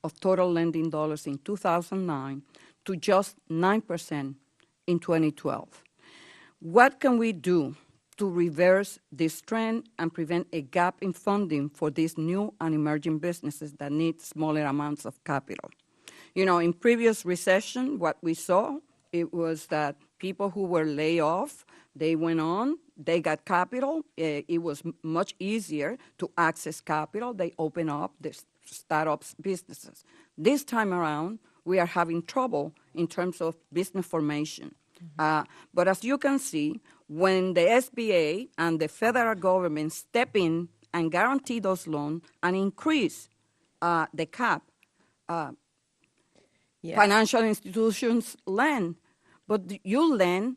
of total lending dollars in 2009 to just 9% in 2012. What can we do to reverse this trend and prevent a gap in funding for these new and emerging businesses that need smaller amounts of capital? You know, in previous recession, what we saw, it was that people who were laid off, they went on, they got capital. It was much easier to access capital. They opened up the startups businesses. This time around, we are having trouble in terms of business formation. But as you can see, when the SBA and the federal government step in and guarantee those loans and increase the cap, financial institutions lend. But you lend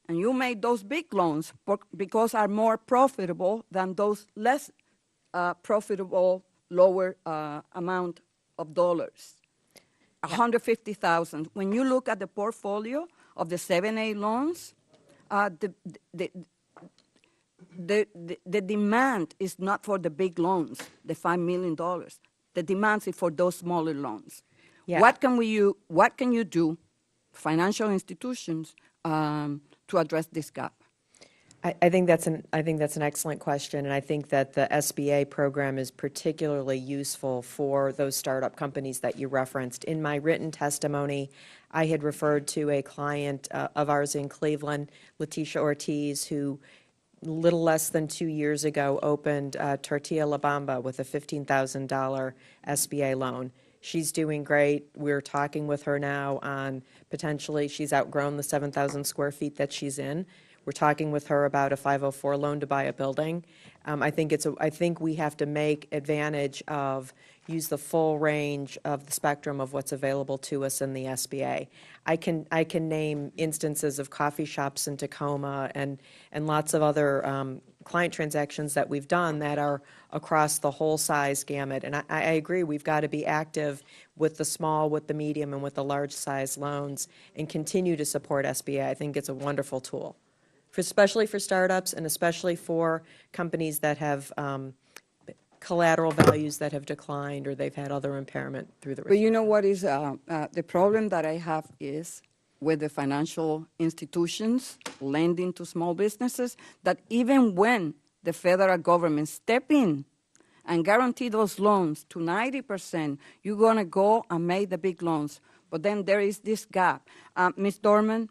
and you make those big loans because are more profitable than those less profitable, lower amount of dollars. 150,000. When you look at the portfolio of the 7A loans, the demand is not for the big loans, the $5 million. The demand is for those smaller loans. Yeah. What can you do, financial institutions, to address this gap? I think that's an excellent question, and I think that the SBA program is particularly useful for those startup companies that you referenced. In my written testimony, I had referred to a client of ours in Cleveland, Letitia Ortiz, who little less than 2 years ago opened Tortilla La Bamba with a $15,000 SBA loan. She's doing great. We're talking with her now on potentially, she's outgrown the 7,000 square feet that she's in. We're talking with her about a 504 loan to buy a building. I think we have to make advantage of, use the full range of the spectrum of what's available to us in the SBA. I can name instances of coffee shops in Tacoma and lots of other client transactions that we've done that are across the whole size gamut. And I agree, we've got to be active with the small, with the medium, and with the large size loans and continue to support SBA. I think it's a wonderful tool, especially for startups and especially for companies that have collateral values that have declined or they've had other impairment through the But you know what is the problem that I have is with the financial institutions lending to small businesses, that even when the federal government step in and guarantee those loans to 90%, you're going to go and make the big loans. But then there is this gap. Ms. Dorman,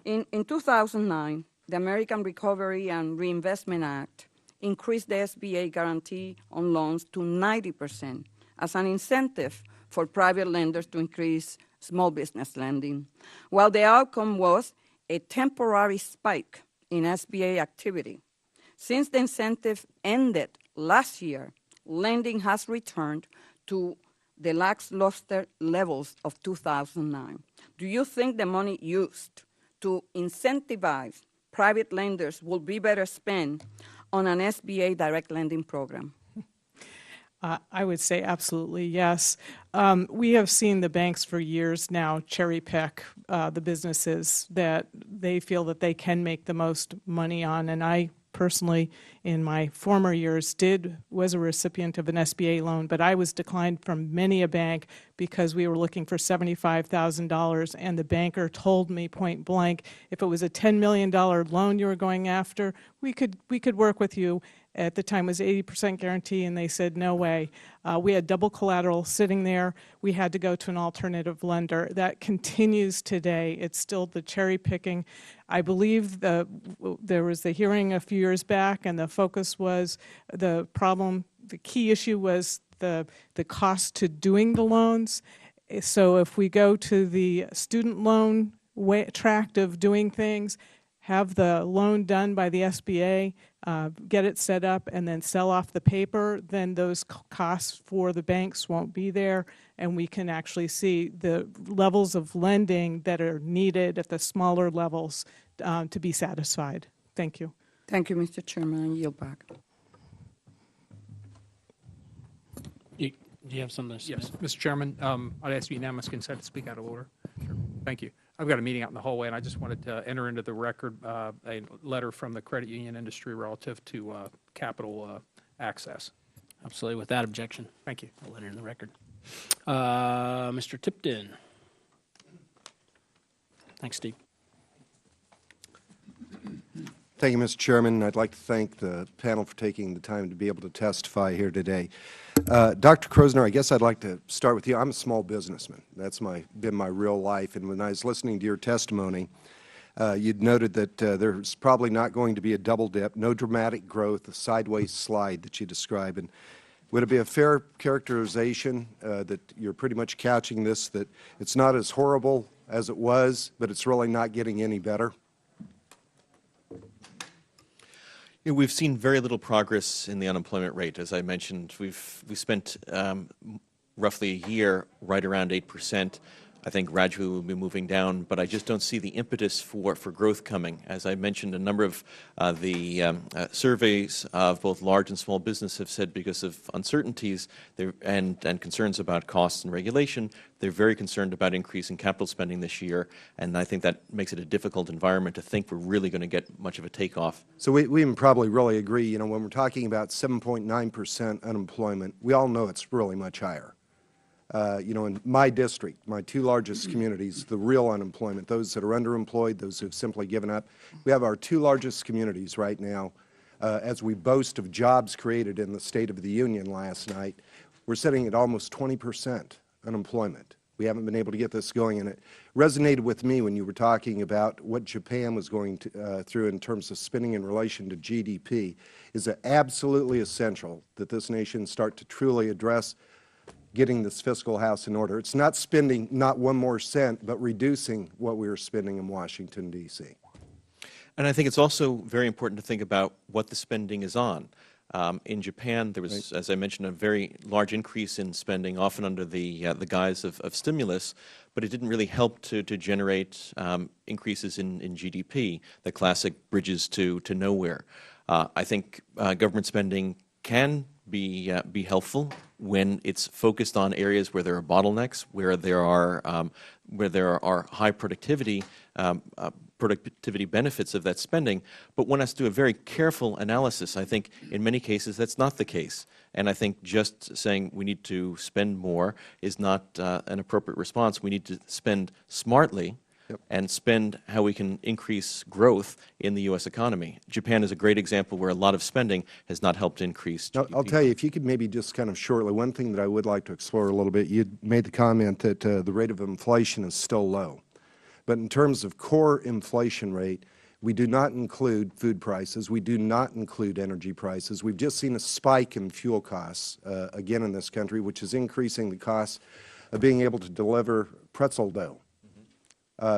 in 2009, the American Recovery and Reinvestment Act increased the SBA guarantee on loans to 90% as an incentive for private lenders to increase small business lending. While the outcome was a temporary spike in SBA activity, since the incentive ended last year, lending has returned to the lackluster levels of 2009. Do you think the money used to incentivize private lenders will be better spent on an SBA direct lending program? I would say absolutely yes. We have seen the banks for years now cherry pick the businesses that they feel that they can make the most money on, and I personally, in my former years, was a recipient of an SBA loan, but I was declined from many a bank because we were looking for $75,000, and the banker told me point blank, if it was a $10 million loan you were going after, we could work with you. At the time it was 80% guarantee, and they said, no way. We had double collateral sitting there. We had to go to an alternative lender. That continues today. It's still the cherry picking. I believe there was the hearing a few years back, and the focus was the key issue was the cost to doing the loans. So if we go to the student loan tract of doing things, have the loan done by the SBA, get it set up, and then sell off the paper, then those costs for the banks won't be there, and we can actually see the levels of lending that are needed at the smaller levels to be satisfied. Thank you. Thank you, Mr. Chairman. I yield back. Do you have something to say? Yes, Mr. Chairman, I'd ask unanimous consent to speak out of order. Sure. Thank you. I've got a meeting out in the hallway, and I just wanted to enter into the record a letter from the credit union industry relative to capital access. Absolutely, without objection. Thank you. I'll let it in the record. Mr. Tipton. Thanks, Steve. Thank you, Mr. Chairman. I'd like to thank the panel for taking the time to be able to testify here today. Dr. Krosner, I guess I'd like to start with you. I'm a small businessman. That's been my real life. And when I was listening to your testimony, you'd noted that there's probably not going to be a double dip, no dramatic growth, a sideways slide that you describe. And would it be a fair characterization that you're pretty much couching this, that it's not as horrible as it was, but it's really not getting any better? We've seen very little progress in the unemployment rate. As I mentioned, we spent roughly a year right around 8%. I think gradually we'll be moving down, but I just don't see the impetus for growth coming. As I mentioned, a number of the surveys of both large and small business have said because of uncertainties and concerns about costs and regulation, they're very concerned about increasing capital spending this year, and I think that makes it a difficult environment to think we're really going to get much of a takeoff. So we can probably really agree, you know, when we're talking about 7.9% unemployment, we all know it's really much higher. You know, in my district, my two largest communities, the real unemployment, those that are underemployed, those who have simply given up, we have our two largest communities right now. As we boast of jobs created in the State of the Union last night, we're sitting at almost 20% unemployment. We haven't been able to get this going, and it resonated with me when you were talking about what Japan was going through in terms of spending in relation to GDP. Is it absolutely essential that this nation start to truly address getting this fiscal house in order? It's not spending not one more cent, but reducing what we are spending in Washington, D.C. And I think it's also very important to think about what the spending is on. In Japan, there was, as I mentioned, a very large increase in spending, often under the guise of stimulus, but it didn't really help to generate increases in GDP, the classic bridges to nowhere. I think government spending can be helpful when it's focused on areas where there are bottlenecks, where there are high productivity benefits of that spending, but one has to do a very careful analysis. I think in many cases that's not the case, and I think just saying we need to spend more is not an appropriate response. We need to spend smartly. Yep. And spend how we can increase growth in the U.S. economy. Japan is a great example where a lot of spending has not helped increase GDP. I'll tell you, if you could maybe just kind of shortly, one thing that I would like to explore a little bit, you made the comment that the rate of inflation is still low. But in terms of core inflation rate, we do not include food prices. We do not include energy prices. We've just seen a spike in fuel costs, again in this country, which is increasing the cost of being able to deliver pretzel dough.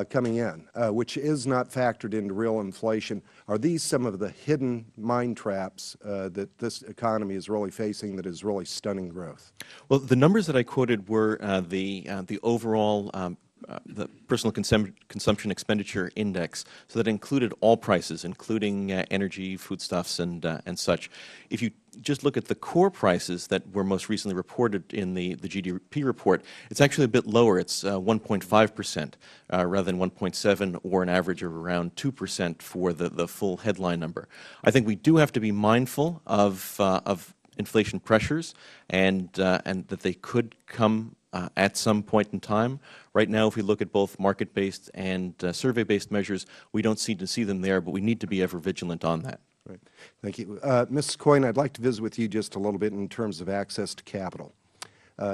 Coming in, which is not factored into real inflation. Are these some of the hidden mine traps that this economy is really facing that is really stunning growth? Well, the numbers that I quoted were the overall the personal consumption expenditure index, so that included all prices, including energy, foodstuffs, and such. If you just look at the core prices that were most recently reported in the GDP report, it's actually a bit lower. It's 1.5% rather than 1.7, or an average of around 2% for the full headline number. I think we do have to be mindful of inflation pressures, and that they could come at some point in time. Right now, if we look at both market-based and survey-based measures, we don't seem to see them there, but we need to be ever vigilant on that. Right. Thank you. Mrs. Coyne, I'd like to visit with you just a little bit in terms of access to capital.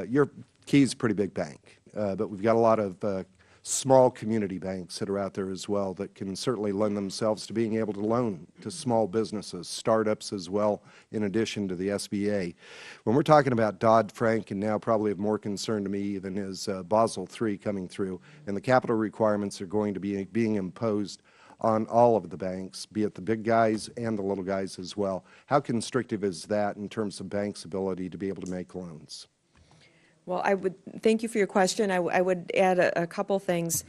Your Key is a pretty big bank, but we've got a lot of small community banks that are out there as well that can certainly lend themselves to being able to loan to small businesses, startups as well, in addition to the SBA. When we're talking about Dodd-Frank, and now probably of more concern to me even is Basel III coming through, and the capital requirements are going to be being imposed on all of the banks, be it the big guys and the little guys as well. How constrictive is that in terms of banks' ability to be able to make loans? Well, thank you for your question. I would add a couple things.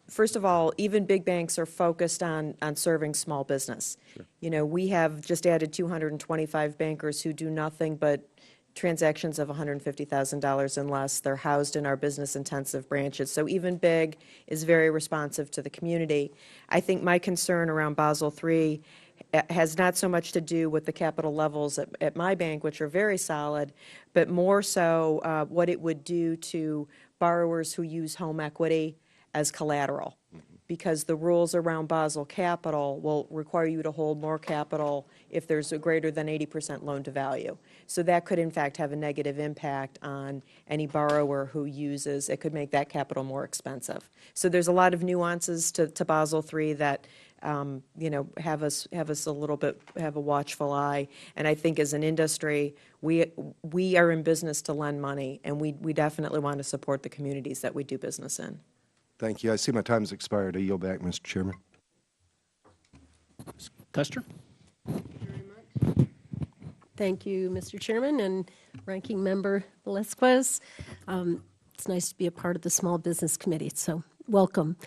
First of all, even big banks are focused on serving small business. Sure. You know, we have just added 225 bankers who do nothing but transactions of $150,000 and less. They're housed in our business-intensive branches. So even big is very responsive to the community. I think my concern around Basel III has not so much to do with the capital levels at my bank, which are very solid, but more so what it would do to borrowers who use home equity as collateral. Because the rules around Basel Capital will require you to hold more capital if there's a greater than 80% loan to value. So that could in fact have a negative impact on any borrower who uses, it could make that capital more expensive. So there's a lot of nuances to Basel III that you know, have us a little bit, have a watchful eye. And I think as an industry, we are in business to lend money, and we definitely want to support the communities that we do business in. Thank you. I see my time's expired. I yield back, Mr. Chairman. Custer? Thank you, Mr. Chairman and Ranking Member Velazquez. It's nice to be a part of the Small Business Committee, so welcome.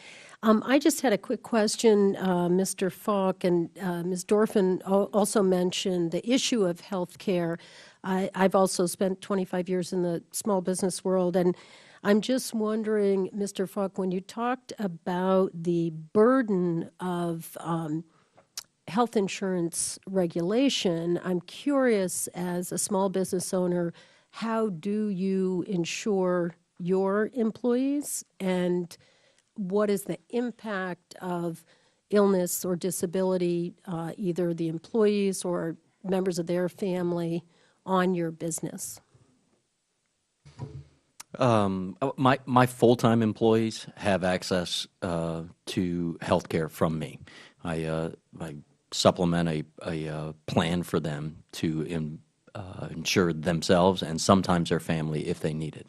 I just had a quick question. Mr. Falk and Ms. Dorfin also mentioned the issue of health care. I've also spent 25 years in the small business world, and I'm just wondering, Mr. Falk, when you talked about the burden of health insurance regulation, I'm curious, as a small business owner, how do you insure your employees, and what is the impact of illness or disability, either the employees or members of their family, on your business? My full-time employees have access to health care from me. I supplement a plan for them to insure themselves and sometimes their family if they need it.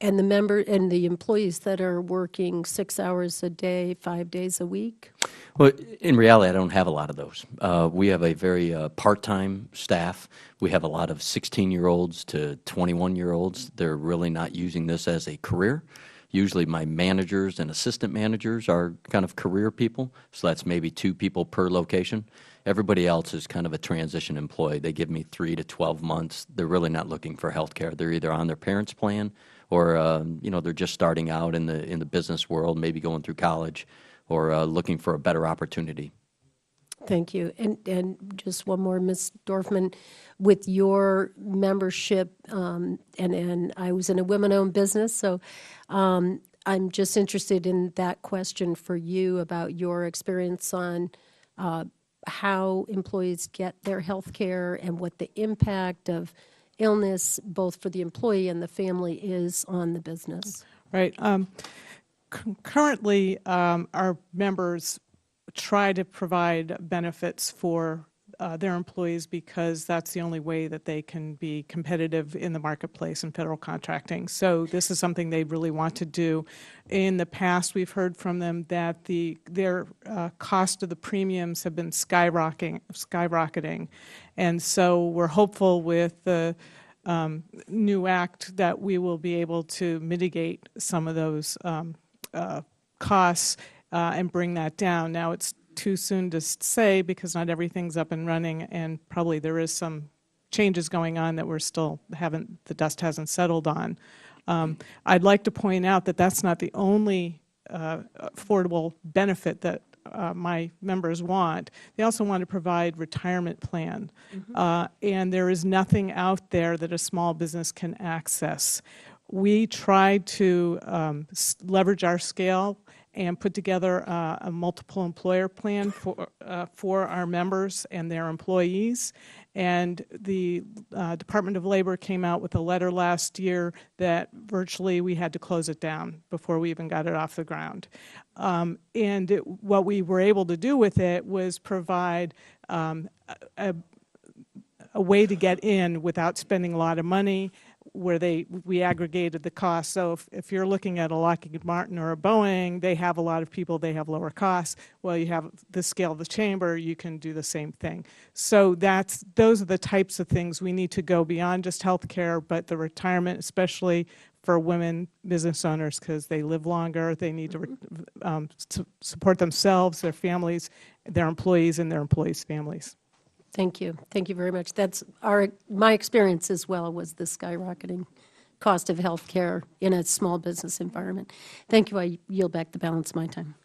And the employees that are working 6 hours a day, 5 days a week? Well, in reality, I don't have a lot of those. We have a very part-time staff. We have a lot of 16-year-olds to 21-year-olds. They're really not using this as a career. Usually my managers and assistant managers are kind of career people, so that's maybe 2 people per location. Everybody else is kind of a transition employee. They give me 3 to 12 months. They're really not looking for health care. They're either on their parents' plan or they're just starting out in the business world, maybe going through college or looking for a better opportunity. Thank you. And just one more, Ms. Dorfman, with your membership, and I was in a women-owned business, so I'm just interested in that question for you about your experience on how employees get their health care and what the impact of illness, both for the employee and the family, is on the business. Right. Currently, our members try to provide benefits for their employees because that's the only way that they can be competitive in the marketplace in federal contracting. So this is something they really want to do. In the past, we've heard from them that their cost of the premiums have been skyrocketing. And so we're hopeful with the new act that we will be able to mitigate some of those costs and bring that down. Now, it's too soon to say because not everything's up and running, and probably there is some changes going on that the dust hasn't settled on. I'd like to point out that that's not the only affordable benefit that my members want. They also want to provide retirement plan, and there is nothing out there that a small business can access. We tried to leverage our scale and put together a multiple employer plan for our members and their employees. And the Department of Labor came out with a letter last year that virtually we had to close it down before we even got it off the ground. What we were able to do with it was provide a way to get in without spending a lot of money, where we aggregated the cost. So if you're looking at a Lockheed Martin or a Boeing, they have a lot of people, they have lower costs. Well, you have the scale of the chamber, you can do the same thing. So those are the types of things we need to go beyond just health care, but the retirement, especially for women business owners, because they live longer, they need to support themselves, their families, their employees, and their employees' families. Thank you. Thank you very much. That's my experience as well, was the skyrocketing cost of health care in a small business environment. Thank you. I yield back the balance of my time.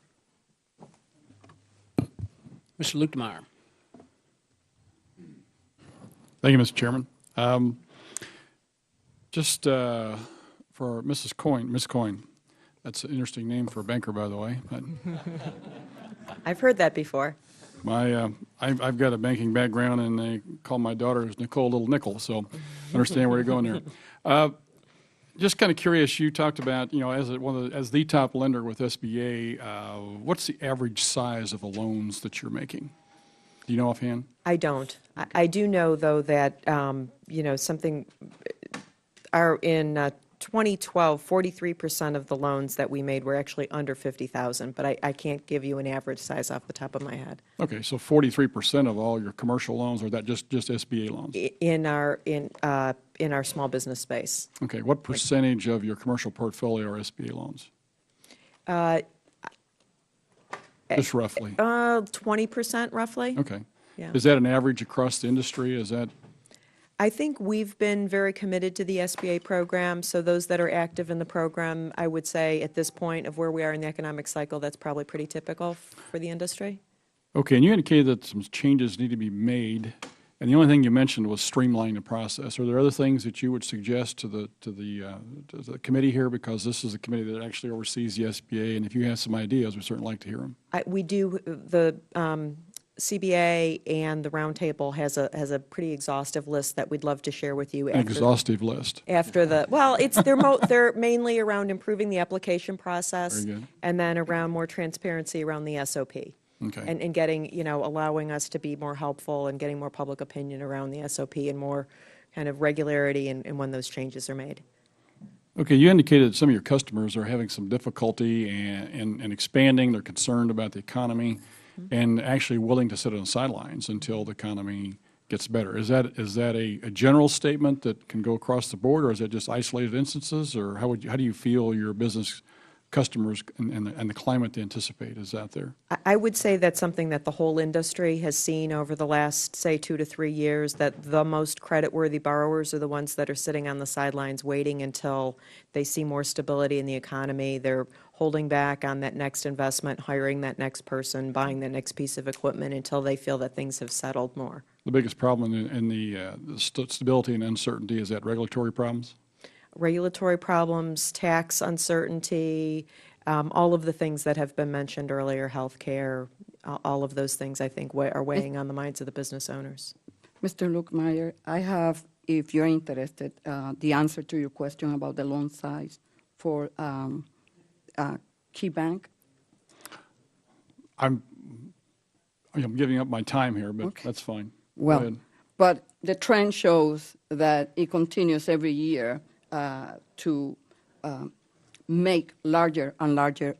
Mr. Lukemeyer. Thank you, Mr. Chairman. Just for Ms. Coyne, that's an interesting name for a banker, by the way. But I've heard that before. I've got a banking background, and they call my daughter Nicole Little Nickel, so I understand where you're going there. Just kind of curious, you talked about, as the top lender with SBA, what's the average size of the loans that you're making? Do you know offhand? I don't. I do know, though, that, in 2012, 43% of the loans that we made were actually under $50,000, but I can't give you an average size off the top of my head. Okay, so 43% of all your commercial loans, or that just SBA loans? In our small business space. Okay, what percentage of your commercial portfolio are SBA loans? Just roughly. 20% roughly. Okay. Yeah. Is that an average across the industry? Is that? I think we've been very committed to the SBA program, so those that are active in the program, I would say at this point of where we are in the economic cycle, that's probably pretty typical for the industry. Okay, and you indicated that some changes need to be made, and the only thing you mentioned was streamlining the process. Are there other things that you would suggest to the committee here, because this is a committee that actually oversees the SBA, and if you have some ideas, we'd certainly like to hear them. We do. The CBA and the roundtable has a pretty exhaustive list that we'd love to share with you. An exhaustive list. They're mainly around improving the application process, Very good. and then around more transparency around the SOP. Okay. And getting, allowing us to be more helpful and getting more public opinion around the SOP and more kind of regularity in when those changes are made. Okay, you indicated that some of your customers are having some difficulty in expanding. They're concerned about the economy and actually willing to sit on the sidelines until the economy gets better. Is that a general statement that can go across the board, or is it just isolated instances, or how do you feel your business customers and the climate they anticipate is out there? I would say that's something that the whole industry has seen over the last, say, 2 to 3 years, that the most creditworthy borrowers are the ones that are sitting on the sidelines waiting until they see more stability in the economy. They're holding back on that next investment, hiring that next person, buying the next piece of equipment until they feel that things have settled more. The biggest problem in the stability and uncertainty is that regulatory problems? Regulatory problems, tax uncertainty, all of the things that have been mentioned earlier, healthcare, all of those things, I think, are weighing on the minds of the business owners. Mr. Lukemire, I have, if you're interested, the answer to your question about the loan size for Key Bank. I'm giving up my time here, but Okay. that's fine. Go Well, ahead. but the trend shows that it continues every year to make larger and larger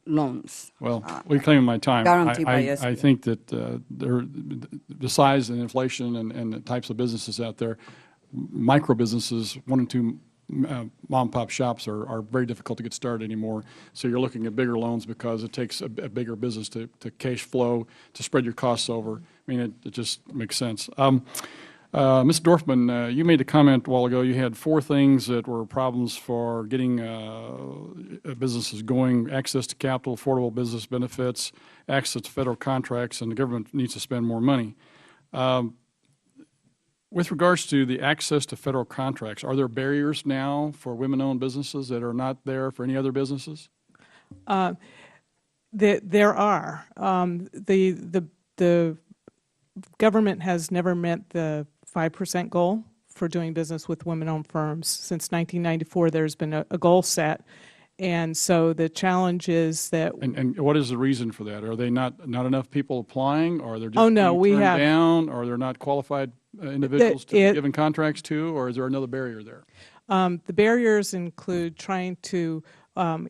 loans. Well, reclaiming my time. Guaranteed by I SBA. think that the size and inflation and the types of businesses out there, micro businesses, 1 and 2 mom and pop shops are very difficult to get started anymore. So you're looking at bigger loans because it takes a bigger business to cash flow, to spread your costs over. I mean, it just makes sense. Ms. Dorfman, you made a comment a while ago. You had 4 things that were problems for getting businesses going: access to capital, affordable business benefits, access to federal contracts, and the government needs to spend more money. With regards to the access to federal contracts, are there barriers now for women-owned businesses that are not there for any other businesses? There are. The government has never met the 5% goal for doing business with women-owned firms. Since 1994, there's been a goal set. And so the challenge is that... And what is the reason for that? Are they not enough people applying, or they're just Oh, no, being we turned have- down, or they're not qualified individuals to be given contracts to, or is there another barrier there? The barriers include trying to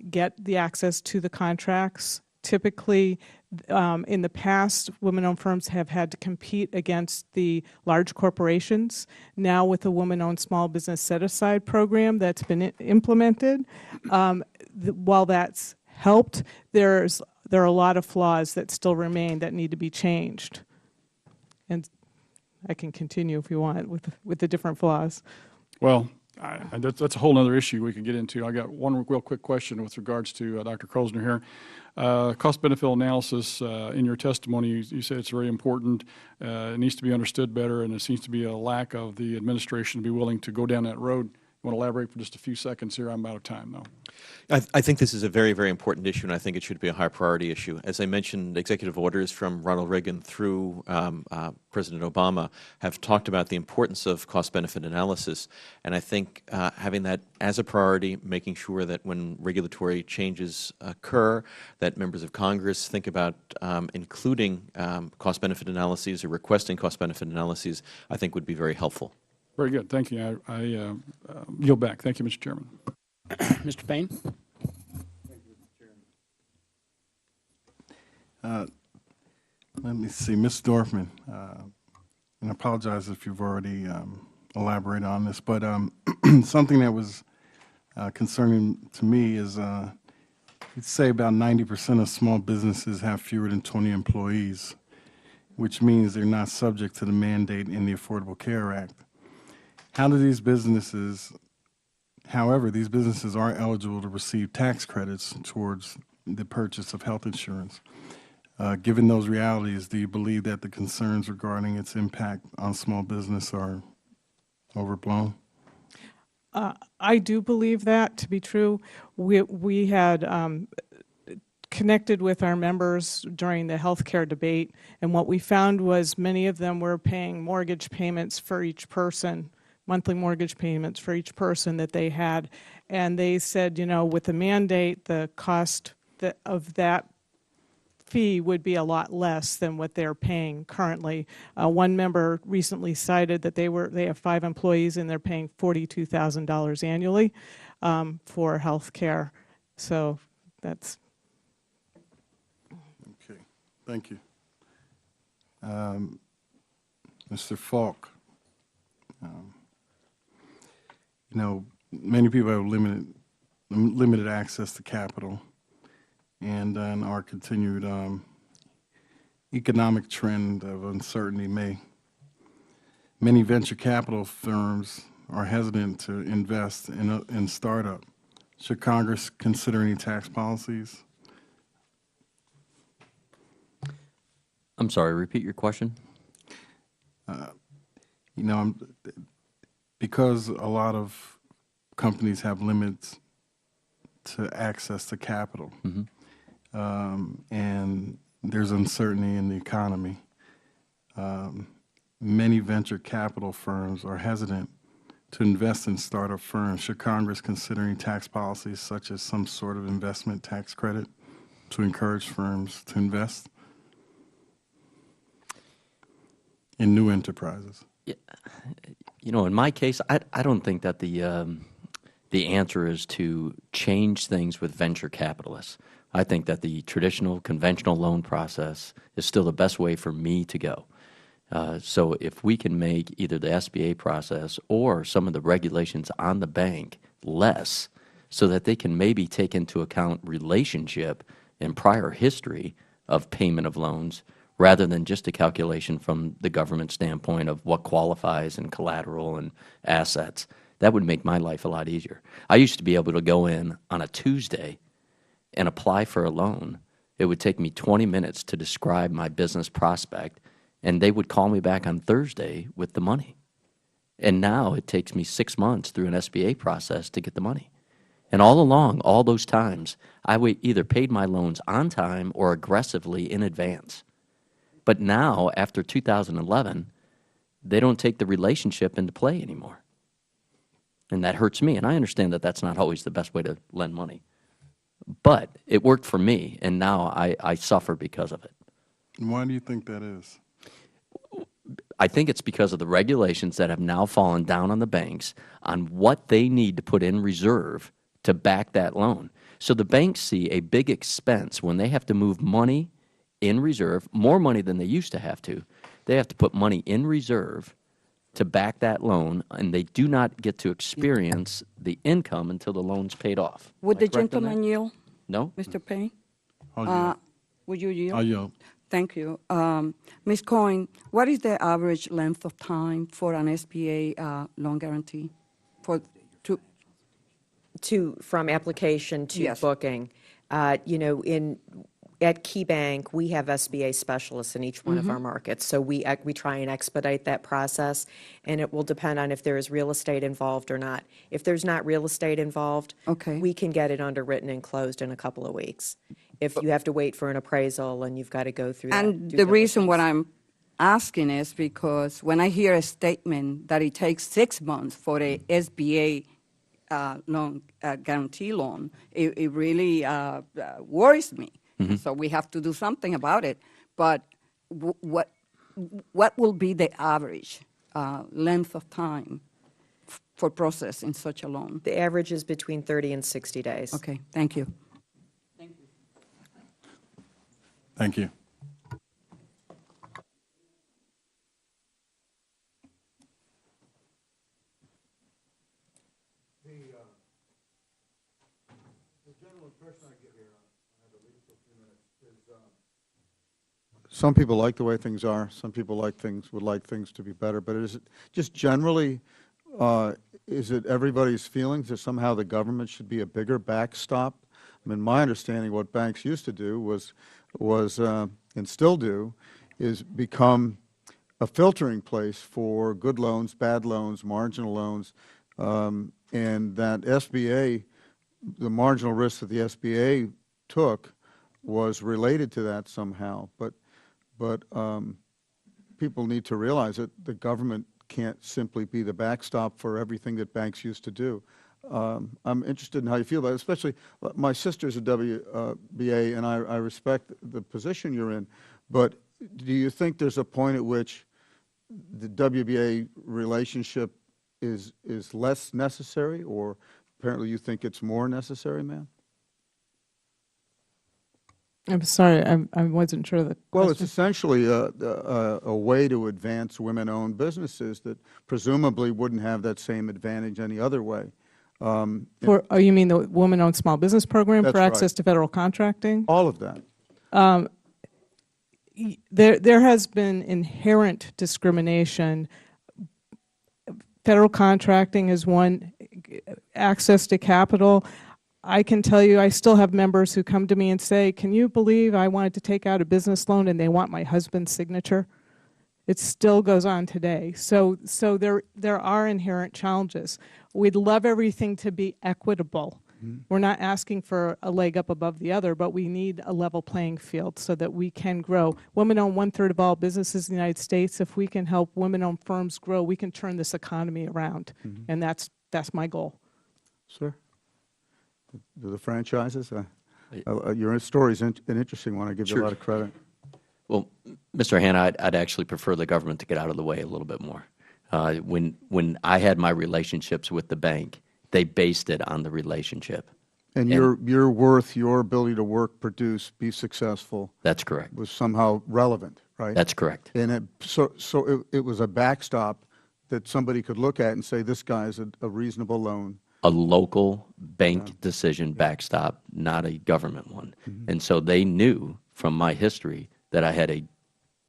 get the access to the contracts. Typically, in the past, women-owned firms have had to compete against the large corporations. Now, with the women-owned small business set-aside program that's been implemented, while that's helped, there are a lot of flaws that still remain that need to be changed. And I can continue if you want with the different flaws. Well, that's a whole other issue we could get into. I got one real quick question with regards to Dr. Krosner here. Cost-benefit analysis, in your testimony, you said it's very important. It needs to be understood better, and there seems to be a lack of the administration to be willing to go down that road. You want to elaborate for just a few seconds here? I'm out of time, though. I think this is a very, very important issue, and I think it should be a high priority issue. As I mentioned, executive orders from Ronald Reagan through President Obama have talked about the importance of cost-benefit analysis, and I think having that as a priority, making sure that when regulatory changes occur, that members of Congress think about including cost-benefit analyses or requesting cost-benefit analyses, I think would be very helpful. Very good. Thank you. I yield back. Thank you, Mr. Chairman. Mr. Payne? Let me see, Ms. Dorfman, and I apologize if you've already elaborated on this, but something that was concerning to me is you'd say about 90% of small businesses have fewer than 20 employees, which means they're not subject to the mandate in the Affordable Care Act. How do these businesses, however, these businesses are eligible to receive tax credits towards the purchase of health insurance. Given those realities, do you believe that the concerns regarding its impact on small business are overblown? I do believe that to be true. We had connected with our members during the healthcare debate, and what we found was many of them were paying mortgage payments for each person, monthly mortgage payments for each person that they had. And they said, you know, with the mandate, the cost of that fee would be a lot less than what they're paying currently. One member recently cited that they have 5 employees and they're paying $42,000 annually. for health care. So that's. Okay, thank you. Mr. Falk, you know, many people have limited access to capital, and our continued economic trend of uncertainty many venture capital firms are hesitant to invest in startup. Should Congress consider any tax policies? I'm sorry, repeat your question. You know, because a lot of companies have limits to access to capital, and there's uncertainty in the economy. Many venture capital firms are hesitant to invest in startup firms. Should Congress consider any tax policies such as some sort of investment tax credit to encourage firms to invest in new enterprises? You know, in my case, I don't think that the answer is to change things with venture capitalists. I think that the traditional, conventional loan process is still the best way for me to go. So if we can make either the SBA process or some of the regulations on the bank less so that they can maybe take into account relationship and prior history of payment of loans rather than just a calculation from the government standpoint of what qualifies in collateral and assets, that would make my life a lot easier. I used to be able to go in on a Tuesday and apply for a loan. It would take me 20 minutes to describe my business prospect, and they would call me back on Thursday with the money. And now it takes me 6 months through an SBA process to get the money. And all along, all those times, I either paid my loans on time or aggressively in advance. But now, after 2011, they don't take the relationship into play anymore. And that hurts me. And I understand that that's not always the best way to lend money. But it worked for me, and now I suffer because of it. And why do you think that is? I think it's because of the regulations that have now fallen down on the banks on what they need to put in reserve to back that loan. So the banks see a big expense when they have to move money in reserve, more money than they used to have to. They have to put money in reserve to back that loan, and they do not get to experience the income until the loan's paid off. Would Am I the correct on that? gentleman yield, No? Mr. Payne? I'll yield. Would you yield? I'll yield. Thank you. Ms. Coyne, what is the average length of time for an SBA loan guarantee? From application to Yes. booking. You know, at KeyBank, we have SBA specialists in each one of our markets, so we try and expedite that process, and it will depend on if there is real estate involved or not. If there's not real estate involved, Okay. we can get it underwritten and closed in a couple of weeks. If you have to wait for an appraisal and you've got to go through that And due the reason what diligence. I'm asking is because when I hear a statement that it takes 6 months for a SBA loan, guarantee loan, it really worries me. So we have to do something about it. But what will be the average length of time for processing such a loan? The average is between 30 and 60 days. Okay, thank you. Thank you. Some people like the way things are. Some people would like things to be better. But is it just generally, is it everybody's feelings that somehow the government should be a bigger backstop? I mean, my understanding, what banks used to do was and still do, is become a filtering place for good loans, bad loans, marginal loans, and that SBA, the marginal risk that the SBA took was related to that somehow. But people need to realize that the government can't simply be the backstop for everything that banks used to do. I'm interested in how you feel about it, especially my sister's a WBA, and I respect the position you're in, but do you think there's a point at which the WBA relationship is less necessary, or apparently you think it's more necessary, ma'am? I'm sorry, I wasn't sure the Well, it's question. essentially a way to advance women-owned businesses that presumably wouldn't have that same advantage any other way. Oh, you mean the Women-Owned Small Business Program That's for right. access to federal contracting? All of that. There has been inherent discrimination. Federal contracting is one, access to capital. I can tell you, I still have members who come to me and say, can you believe I wanted to take out a business loan and they want my husband's signature? It still goes on today. So there are inherent challenges. We'd love everything to be equitable. We're not asking for a leg up above the other, but we need a level playing field so that we can grow. Women own 1/3 of all businesses in the United States. If we can help women-owned firms grow, we can turn this economy around, and that's my goal. Sir? The franchises? Your story is an interesting one. I give you a lot of credit. Well, Mr. Hanna, I'd actually prefer the government to get out of the way a little bit more. When I had my relationships with the bank, they based it on the relationship. And your worth, your ability to work, produce, be successful. That's correct. Was somehow relevant, right? That's correct. And it was a backstop that somebody could look at and say, this guy is a reasonable loan. A local bank decision backstop, not a government one. And so they knew from my history that I had a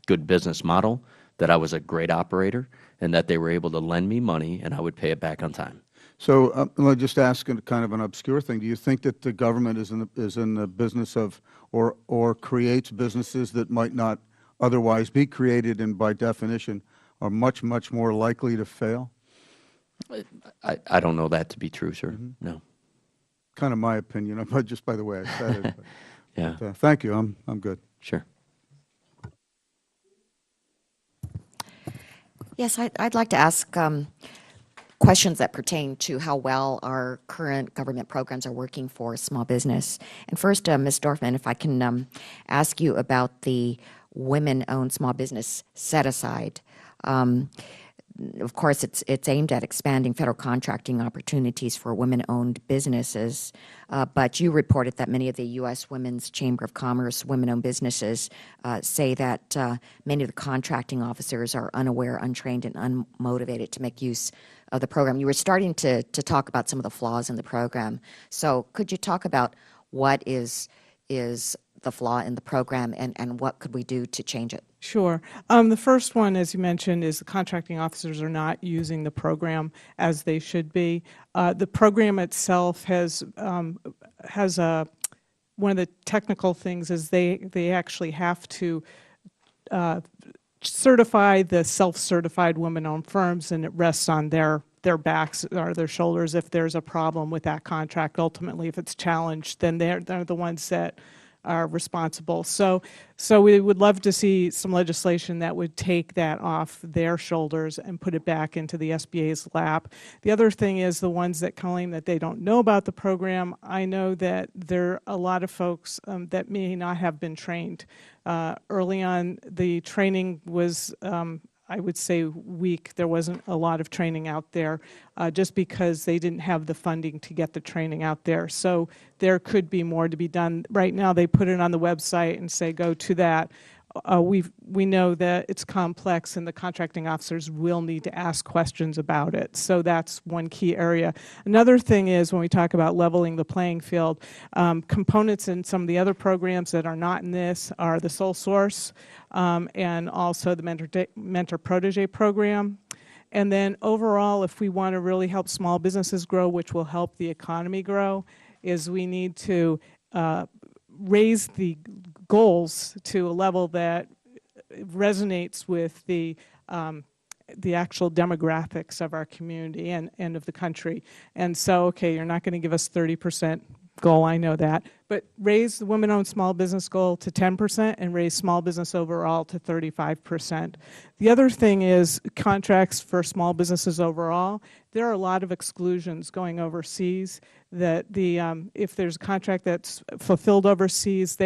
good business model, that I was a great operator, and that they were able to lend me money and I would pay it back on time. So let me just ask kind of an obscure thing. Do you think that the government is in the business of or creates businesses that might not otherwise be created and by definition are much, much more likely to fail? I don't know that to be true, sir. No. Kind of my opinion, but just by the way I said it. Yeah. But, thank you. I'm good. Sure. Yes, I'd like to ask questions that pertain to how well our current government programs are working for small business. And first, Ms. Dorfman, if I can ask you about the women-owned small business set-aside. Of course, it's aimed at expanding federal contracting opportunities for women-owned businesses, but you reported that many of the U.S. Women's Chamber of Commerce women-owned businesses say that many of the contracting officers are unaware, untrained, and unmotivated to make use of the program. You were starting to talk about some of the flaws in the program. So could you talk about what is the flaw in the program and what could we do to change it? Sure. The first one, as you mentioned, is the contracting officers are not using the program as they should be. The program itself has one of the technical things is they actually have to certify the self-certified women-owned firms, and it rests on their backs or their shoulders if there's a problem with that contract. Ultimately, if it's challenged, then they're the ones that are responsible. So we would love to see some legislation that would take that off their shoulders and put it back into the SBA's lap. The other thing is the ones that claim that they don't know about the program. I know that there are a lot of folks that may not have been trained. Early on, the training was I would say weak. There wasn't a lot of training out there just because they didn't have the funding to get the training out there. So there could be more to be done. Right now they put it on the website and say go to that. We know that it's complex and the contracting officers will need to ask questions about it. So that's one key area. Another thing is when we talk about leveling the playing field, components in some of the other programs that are not in this are the sole source and also the mentor-protege program. And then overall, if we want to really help small businesses grow, which will help the economy grow, is we need to raise the goals to a level that resonates with the actual demographics of our community and of the country. And so, okay, you're not going to give us 30% goal, I know that, but raise the women-owned small business goal to 10% and raise small business overall to 35%. The other thing is contracts for small businesses overall. There are a lot of exclusions going overseas that if there's a contract that's fulfilled overseas,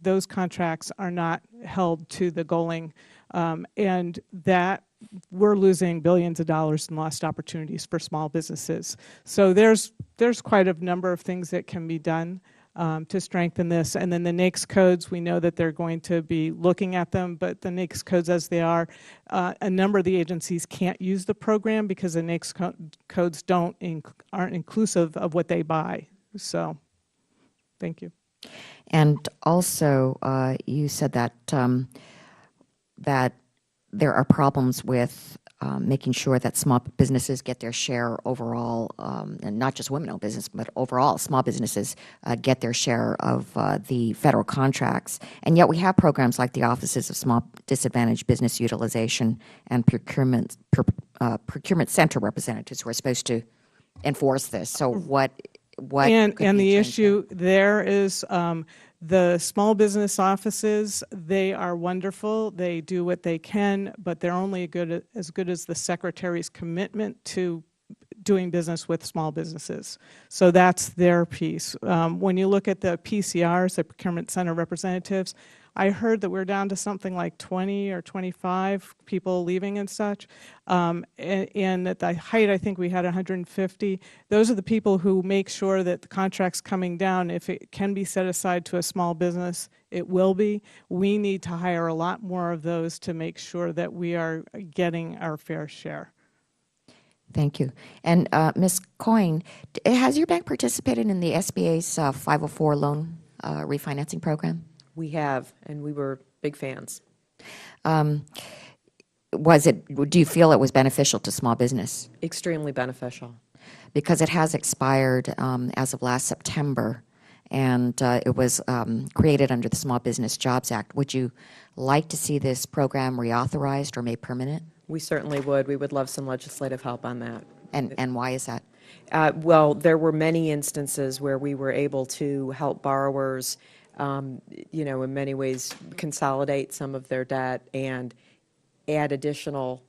those contracts are not held to the goaling, and that we're losing billions of dollars in lost opportunities for small businesses. So there's quite a number of things that can be done to strengthen this. And then the NAICS codes, we know that they're going to be looking at them, but the NAICS codes as they are, a number of the agencies can't use the program because the NAICS codes aren't inclusive of what they buy. So thank you. And also, you said that that there are problems with making sure that small businesses get their share overall, and not just women-owned business, but overall small businesses get their share of the federal contracts. And yet we have programs like the Offices of Small Disadvantaged Business Utilization and Procurement Center representatives who are supposed to enforce this. So what and could be the changed issue there is the small business offices, they are wonderful. They do what they can, but they're only as good as the secretary's commitment to doing business with small businesses. So that's their piece. When you look at the PCRs, the Procurement Center representatives, I heard that we're down to something like 20 or 25 people leaving and such. And at the height, I think we had 150. Those are the people who make sure that the contract's coming down. If it can be set aside to a small business, it will be. We need to hire a lot more of those to make sure that we are getting our fair share. Thank you. And Ms. Coyne, has your bank participated in the SBA's 504 loan refinancing program? We have, and we were big fans. Do you feel it was beneficial to small business? Extremely beneficial. Because it has expired as of last September, and it was created under the Small Business Jobs Act. Would you like to see this program reauthorized or made permanent? We certainly would. We would love some legislative help on that. And why is that? Well, there were many instances where we were able to help borrowers in many ways consolidate some of their debt and add additional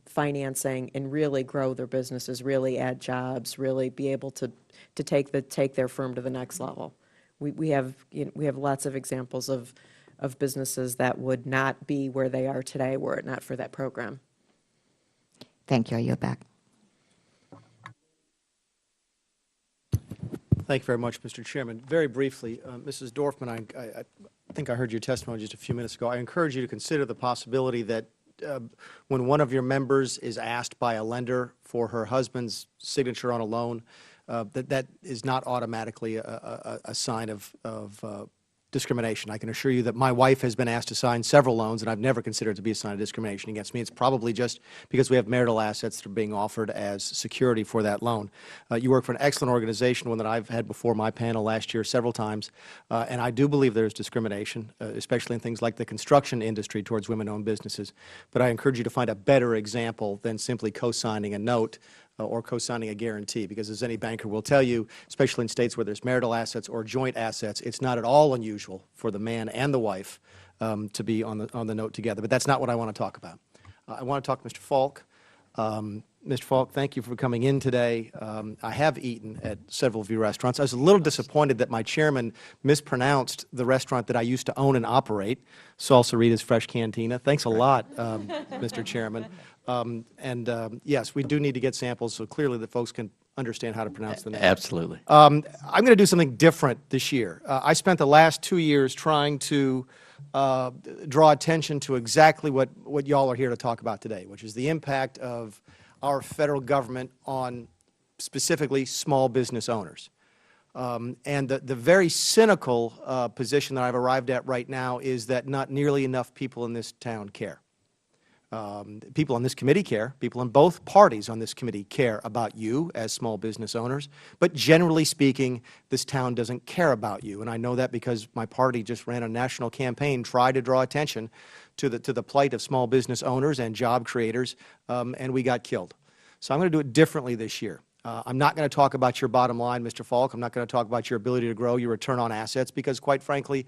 financing and really grow their businesses, really add jobs, really be able to take their firm to the next level. We have lots of examples of businesses that would not be where they are today were it not for that program. Thank you. I yield back. Thank you very much, Mr. Chairman. Very briefly, Mrs. Dorfman, I think I heard your testimony just a few minutes ago. I encourage you to consider the possibility that when one of your members is asked by a lender for her husband's signature on a loan, that is not automatically a sign of discrimination. I can assure you that my wife has been asked to sign several loans, and I've never considered it to be a sign of discrimination against me. It's probably just because we have marital assets that are being offered as security for that loan. You work for an excellent organization, one that I've had before my panel last year several times, and I do believe there's discrimination, especially in things like the construction industry towards women-owned businesses. But I encourage you to find a better example than simply co-signing a note or co-signing a guarantee, because as any banker will tell you, especially in states where there's marital assets or joint assets, it's not at all unusual for the man and the wife to be on the note together. But that's not what I want to talk about. I want to talk to Mr. Falk. Mr. Falk, thank you for coming in today. I have eaten at several of your restaurants. I was a little disappointed that my chairman mispronounced the restaurant that I used to own and operate, Salsarita's Fresh Cantina. Thanks a lot, Mr. Chairman. Yes, we do need to get samples so clearly that folks can understand how to pronounce the name. Absolutely. I'm going to do something different this year. I spent the last 2 years trying to draw attention to exactly what y'all are here to talk about today, which is the impact of our federal government on specifically small business owners. And the very cynical position that I've arrived at right now is that not nearly enough people in this town care. People on this committee care. People in both parties on this committee care about you as small business owners. But generally speaking, this town doesn't care about you. And I know that because my party just ran a national campaign, tried to draw attention to the plight of small business owners and job creators, and we got killed. So I'm going to do it differently this year. I'm not going to talk about your bottom line, Mr. Falk. I'm not going to talk about your ability to grow your return on assets because, quite frankly,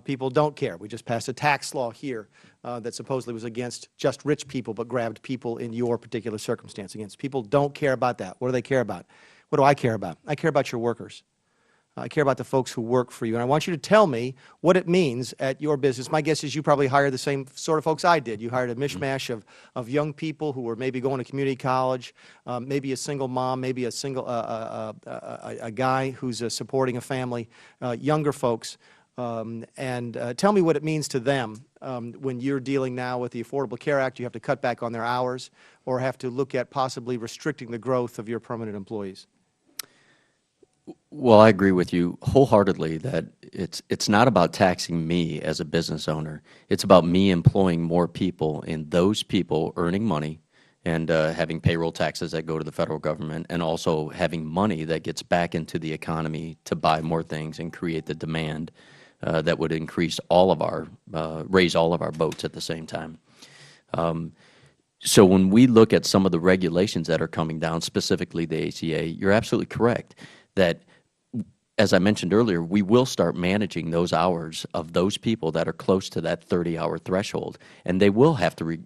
people don't care. We just passed a tax law here that supposedly was against just rich people but grabbed people in your particular circumstance against. People don't care about that. What do they care about? What do I care about? I care about your workers. I care about the folks who work for you. And I want you to tell me what it means at your business. My guess is you probably hired the same sort of folks I did. You hired a mishmash of young people who were maybe going to community college, maybe a single mom, maybe a single a guy who's supporting a family, younger folks. And tell me what it means to them when you're dealing now with the Affordable Care Act. You have to cut back on their hours or have to look at possibly restricting the growth of your permanent employees. Well, I agree with you wholeheartedly that it's not about taxing me as a business owner. It's about me employing more people and those people earning money and having payroll taxes that go to the federal government, and also having money that gets back into the economy to buy more things and create the demand that would increase all of our, raise all of our boats at the same time. So when we look at some of the regulations that are coming down, specifically the ACA, you're absolutely correct that, as I mentioned earlier, we will start managing those hours of those people that are close to that 30-hour threshold, and they will have to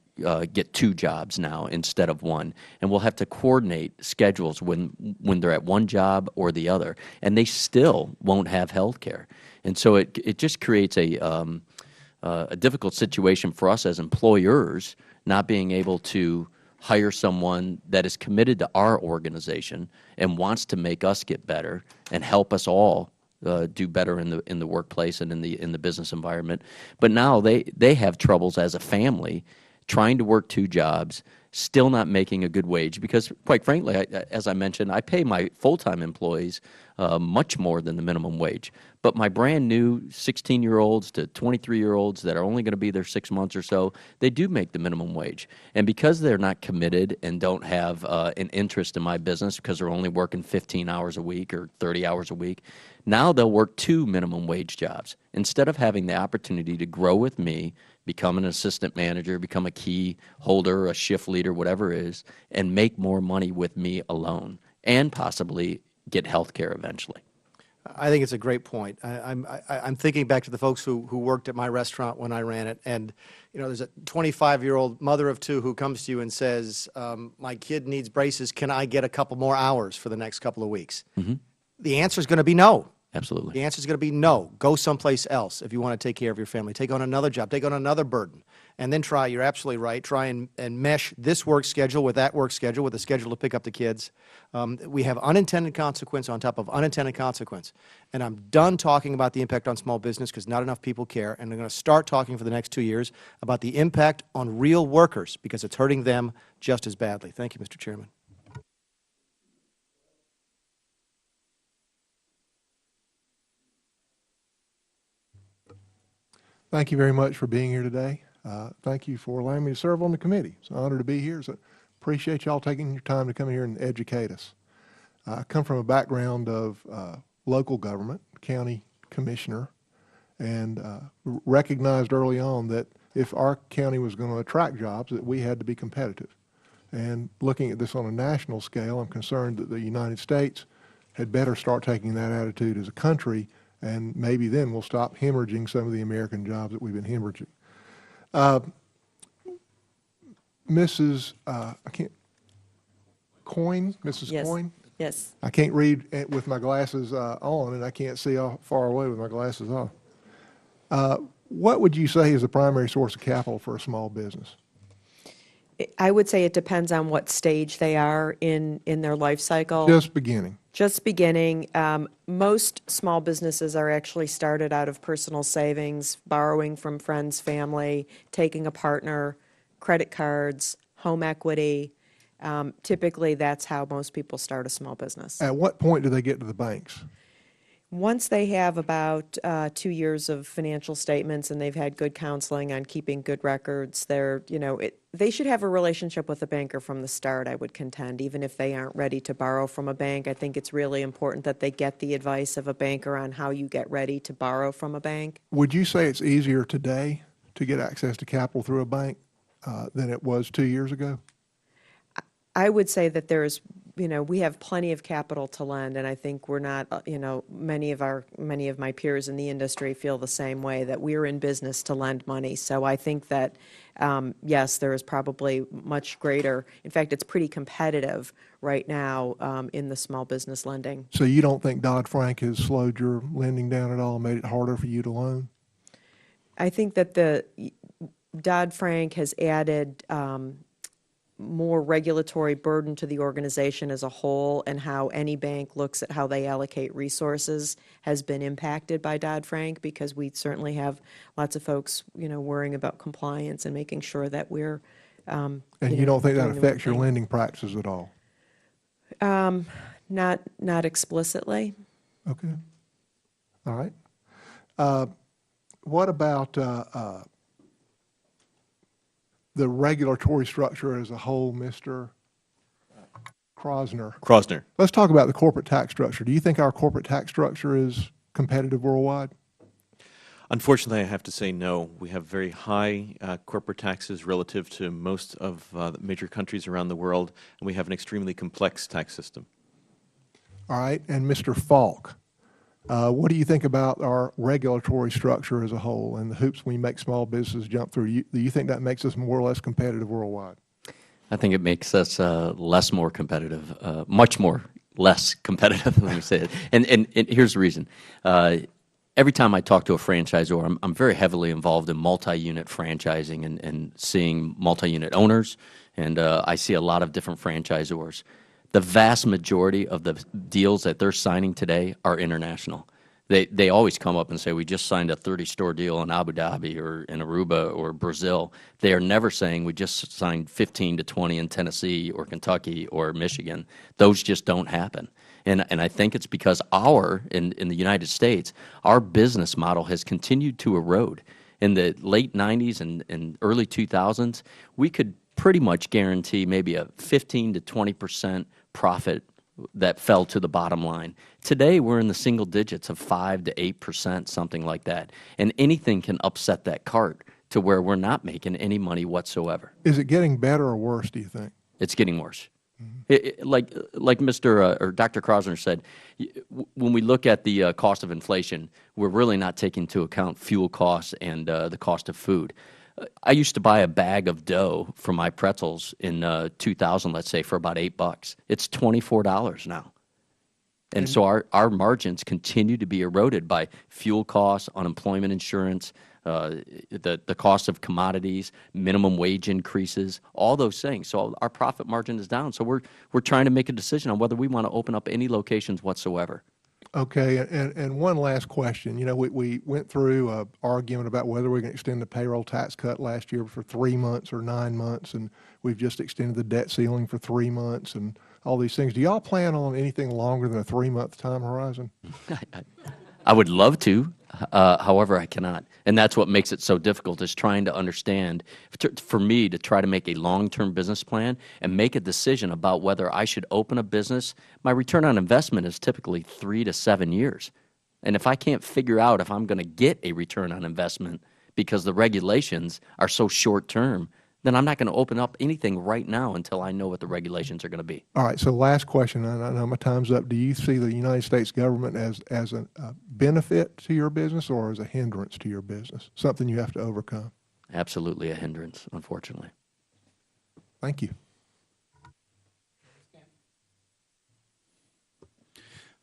get 2 jobs now instead of 1, and we'll have to coordinate schedules when they're at one job or the other, and they still won't have health care. And so it just creates a difficult situation for us as employers, not being able to hire someone that is committed to our organization and wants to make us get better and help us all do better in the workplace and in the business environment. But now they have troubles as a family trying to work 2 jobs, still not making a good wage, because quite frankly, as I mentioned, I pay my full-time employees much more than the minimum wage. But my brand new 16-year-olds to 23-year-olds that are only going to be there 6 months or so, they do make the minimum wage. And because they're not committed and don't have an interest in my business, because they're only working 15 hours a week or 30 hours a week, now they'll work 2 minimum wage jobs instead of having the opportunity to grow with me, become an assistant manager, become a key holder, a shift leader, whatever it is, and make more money with me alone, and possibly get health care eventually. I think it's a great point. I'm thinking back to the folks who worked at my restaurant when I ran it, and there's a 25-year-old mother of 2 who comes to you and says, my kid needs braces, can I get a couple more hours for the next couple of weeks? Mm-hmm. The answer is going to be no. Absolutely. The answer is going to be no. Go someplace else if you want to take care of your family. Take on another job. Take on another burden. And then try, you're absolutely right, try and mesh this work schedule with that work schedule, with the schedule to pick up the kids. We have unintended consequence on top of unintended consequence. And I'm done talking about the impact on small business because not enough people care. And I'm going to start talking for the next 2 years about the impact on real workers because it's hurting them just as badly. Thank you, Mr. Chairman. Thank you very much for being here today. Thank you for allowing me to serve on the committee. It's an honor to be here. So appreciate y'all taking your time to come here and educate us. I come from a background of local government, county commissioner, and recognized early on that if our county was going to attract jobs, that we had to be competitive. And looking at this on a national scale, I'm concerned that the United States had better start taking that attitude as a country, and maybe then we'll stop hemorrhaging some of the American jobs that we've been hemorrhaging. Mrs. I can't, Coyne, Mrs. Yes. Coyne? Yes. I can't read with my glasses on, and I can't see far away with my glasses off. What would you say is the primary source of capital for a small business? I would say it depends on what stage they are in their life cycle. Just beginning. Just beginning. Most small businesses are actually started out of personal savings, borrowing from friends, family, taking a partner, credit cards, home equity. Typically, that's how most people start a small business. At what point do they get to the banks? Once they have about 2 years of financial statements and they've had good counseling on keeping good records, they should have a relationship with a banker from the start, I would contend, even if they aren't ready to borrow from a bank. I think it's really important that they get the advice of a banker on how you get ready to borrow from a bank. Would you say it's easier today to get access to capital through a bank than it was 2 years ago? I would say that there is we have plenty of capital to lend, and I think we're not, many of my peers in the industry feel the same way, that we're in business to lend money. So I think that, yes, there is probably much greater, in fact, it's pretty competitive right now in the small business lending. So you don't think Dodd-Frank has slowed your lending down at all, made it harder for you to loan? I think that the Dodd-Frank has added more regulatory burden to the organization as a whole, and how any bank looks at how they allocate resources has been impacted by Dodd-Frank, because we certainly have lots of folks, worrying about compliance and making sure that we're, And you don't think that doing the right affects your thing. lending practices at all? Not explicitly. Okay. All right. What about the regulatory structure as a whole, Mr. Krosner. Let's talk about the corporate tax structure. Do you think our corporate tax structure is competitive worldwide? Unfortunately, I have to say no. We have very high corporate taxes relative to most of the major countries around the world, and we have an extremely complex tax system. All right. And Mr. Falk, what do you think about our regulatory structure as a whole and the hoops we make small businesses jump through? Do you think that makes us more or less competitive worldwide? I think it makes us less more competitive, much more less competitive, let me say it. And here's the reason. Every time I talk to a franchisor, I'm very heavily involved in multi-unit franchising and seeing multi-unit owners, and I see a lot of different franchisors. The vast majority of the deals that they're signing today are international. They always come up and say, we just signed a 30-store deal in Abu Dhabi or in Aruba or Brazil. They are never saying we just signed 15 to 20 in Tennessee or Kentucky or Michigan. Those just don't happen. And I think it's because in the United States, our business model has continued to erode. In the late 90s and early 2000s, we could pretty much guarantee maybe a 15 to 20% profit that fell to the bottom line. Today, we're in the single digits of 5 to 8%, something like that. And anything can upset that cart to where we're not making any money whatsoever. Is it getting better or worse, do you think? It's getting worse. Like Mr. or Dr. Krosner said, when we look at the cost of inflation, we're really not taking into account fuel costs and the cost of food. I used to buy a bag of dough for my pretzels in 2000, let's say, for about $8. It's $24 now. And so our margins continue to be eroded by fuel costs, unemployment insurance, the cost of commodities, minimum wage increases, all those things. So our profit margin is down. So we're trying to make a decision on whether we want to open up any locations whatsoever. Okay, and one last question. We went through an argument about whether we're going to extend the payroll tax cut last year for 3 months or 9 months, and we've just extended the debt ceiling for 3 months and all these things. Do y'all plan on anything longer than a 3-month time horizon? I would love to. However, I cannot. And that's what makes it so difficult, is trying to understand, for me to try to make a long-term business plan and make a decision about whether I should open a business. My return on investment is typically 3 to 7 years. And if I can't figure out if I'm going to get a return on investment because the regulations are so short-term, then I'm not going to open up anything right now until I know what the regulations are going to be. All right, so last question, and I know my time's up. Do you see the United States government as a benefit to your business or as a hindrance to your business, something you have to overcome? Absolutely a hindrance, unfortunately. Thank you.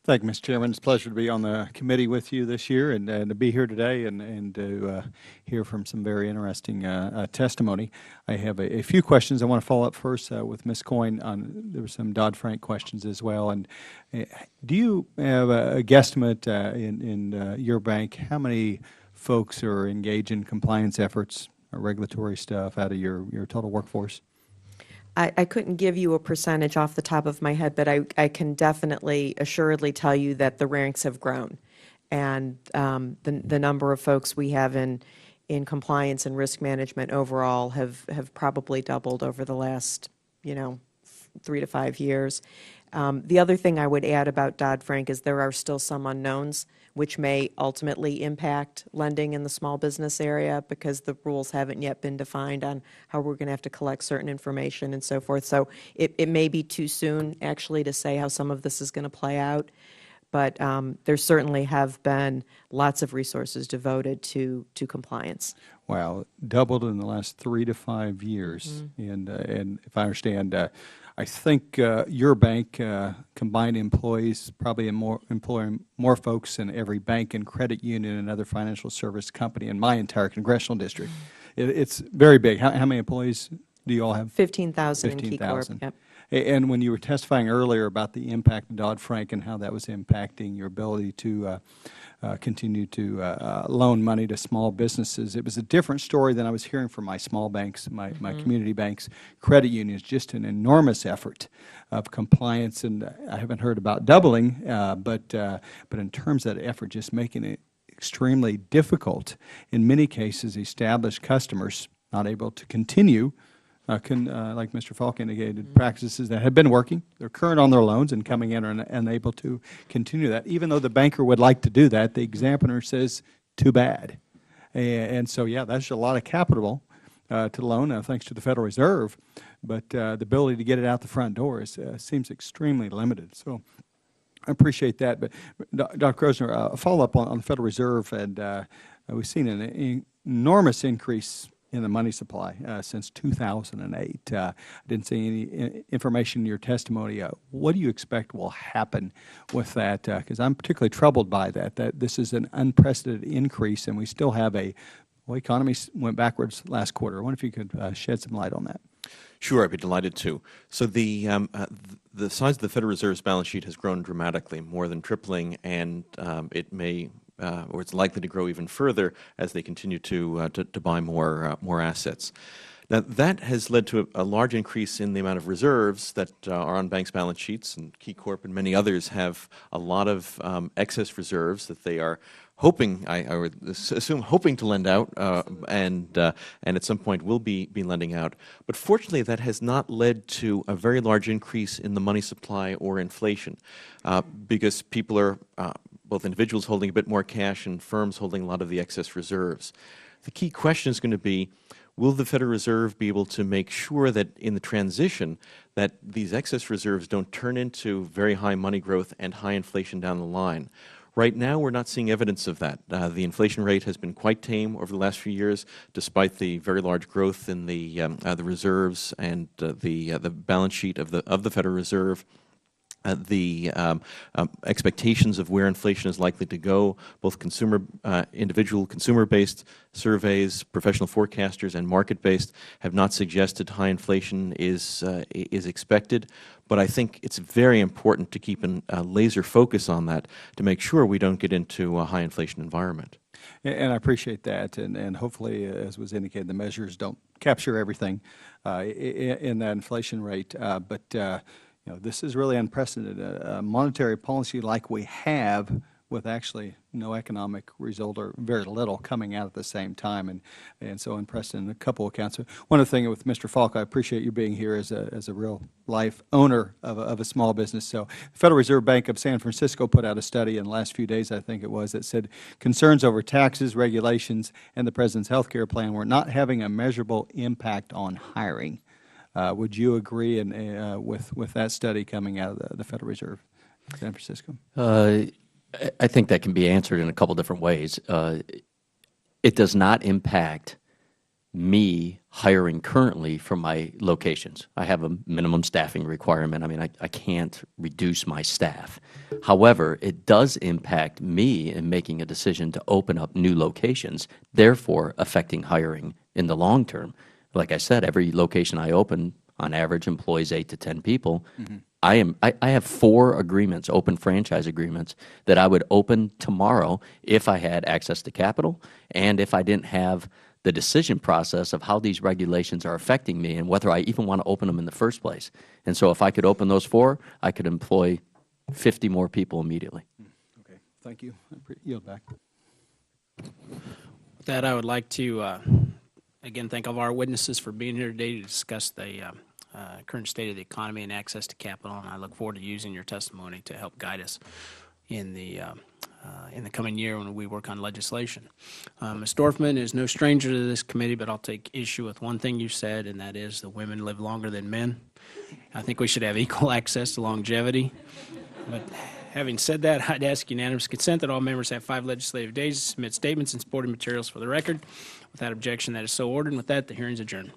Thank you, Mr. Chairman. It's a pleasure to be on the committee with you this year and to be here today and to hear from some very interesting testimony. I have a few questions. I want to follow up first with Ms. Coyne on, there were some Dodd-Frank questions as well. And do you have a guesstimate in your bank how many folks are engaged in compliance efforts or regulatory stuff out of your total workforce? I couldn't give you a percentage off the top of my head, but I can definitely, assuredly tell you that the ranks have grown. And the number of folks we have in compliance and risk management overall have probably doubled over the last, 3 to 5 years. The other thing I would add about Dodd-Frank is there are still some unknowns which may ultimately impact lending in the small business area because the rules haven't yet been defined on how we're going to have to collect certain information and so forth. So it may be too soon, actually, to say how some of this is going to play out. But there certainly have been lots of resources devoted to compliance. Wow, doubled in the last 3 to 5 years. And if I understand, I think your bank combined employees probably employing more folks than every bank and credit union and other financial service company in my entire congressional district. It's very big. How many employees do you all have? 15,000 in Key Corp. Yep. And when you were testifying earlier about the impact of Dodd-Frank and how that was impacting your ability to continue to loan money to small businesses, it was a different story than I was hearing from my small banks, my community banks, credit unions, just an enormous effort of compliance. And I haven't heard about doubling, but in terms of that effort, just making it extremely difficult, in many cases, established customers not able to continue like Mr. Falk indicated, practices that have been working. They're current on their loans and coming in and unable to continue that. Even though the banker would like to do that, the examiner says, too bad. And so, yeah, that's a lot of capital to loan, thanks to the Federal Reserve. But the ability to get it out the front door seems extremely limited. So I appreciate that. But Dr. Grosvenor, a follow-up on the Federal Reserve, and we've seen an enormous increase in the money supply since 2008. I didn't see any information in your testimony. What do you expect will happen with that? Because I'm particularly troubled by that this is an unprecedented increase, and we still have economy went backwards last quarter. I wonder if you could shed some light on that. Sure, I'd be delighted to. So the size of the Federal Reserve's balance sheet has grown dramatically, more than tripling, and it may or it's likely to grow even further as they continue to buy more assets. Now, that has led to a large increase in the amount of reserves that are on banks' balance sheets, and Key Corp and many others have a lot of excess reserves that they are hoping, I would assume, hoping to lend out, and at some point will be lending out. But fortunately, that has not led to a very large increase in the money supply or inflation, because people are both individuals holding a bit more cash and firms holding a lot of the excess reserves. The key question is going to be, will the Federal Reserve be able to make sure that in the transition that these excess reserves don't turn into very high money growth and high inflation down the line? Right now, we're not seeing evidence of that. The inflation rate has been quite tame over the last few years, despite the very large growth in the reserves and the balance sheet of the Federal Reserve. The expectations of where inflation is likely to go, both individual consumer-based surveys, professional forecasters, and market-based, have not suggested high inflation is expected. But I think it's very important to keep a laser focus on that to make sure we don't get into a high inflation environment. And I appreciate that, and hopefully, as was indicated, the measures don't capture everything in that inflation rate. But this is really unprecedented. Monetary policy like we have, with actually no economic result or very little coming out at the same time, and so unprecedented in a couple of accounts. One of the things with Mr. Falk, I appreciate you being here as a real life owner of a small business. So the Federal Reserve Bank of San Francisco put out a study in the last few days, I think it was, that said concerns over taxes, regulations, and the President's health care plan were not having a measurable impact on hiring. Would you agree with that study coming out of the Federal Reserve, San Francisco? I think that can be answered in a couple different ways. It does not impact me hiring currently from my locations. I have a minimum staffing requirement. I mean, I can't reduce my staff. However, it does impact me in making a decision to open up new locations, therefore affecting hiring in the long term. Like I said, every location I open, on average, employs 8 to 10 people. Mm-hmm. I have 4 agreements, open franchise agreements, that I would open tomorrow if I had access to capital and if I didn't have the decision process of how these regulations are affecting me and whether I even want to open them in the first place. And so if I could open those 4, I could employ 50 more people immediately. Okay, thank you. I yield back. With that, I would like to again thank all of our witnesses for being here today to discuss the current state of the economy and access to capital, and I look forward to using your testimony to help guide us in the coming year when we work on legislation. Ms. Dorfman is no stranger to this committee, but I'll take issue with one thing you said, and that is that women live longer than men. I think we should have equal access to longevity. But having said that, I'd ask unanimous consent that all members have 5 legislative days to submit statements and supporting materials for the record. Without objection, that is so ordered, and with that, the hearing is adjourned.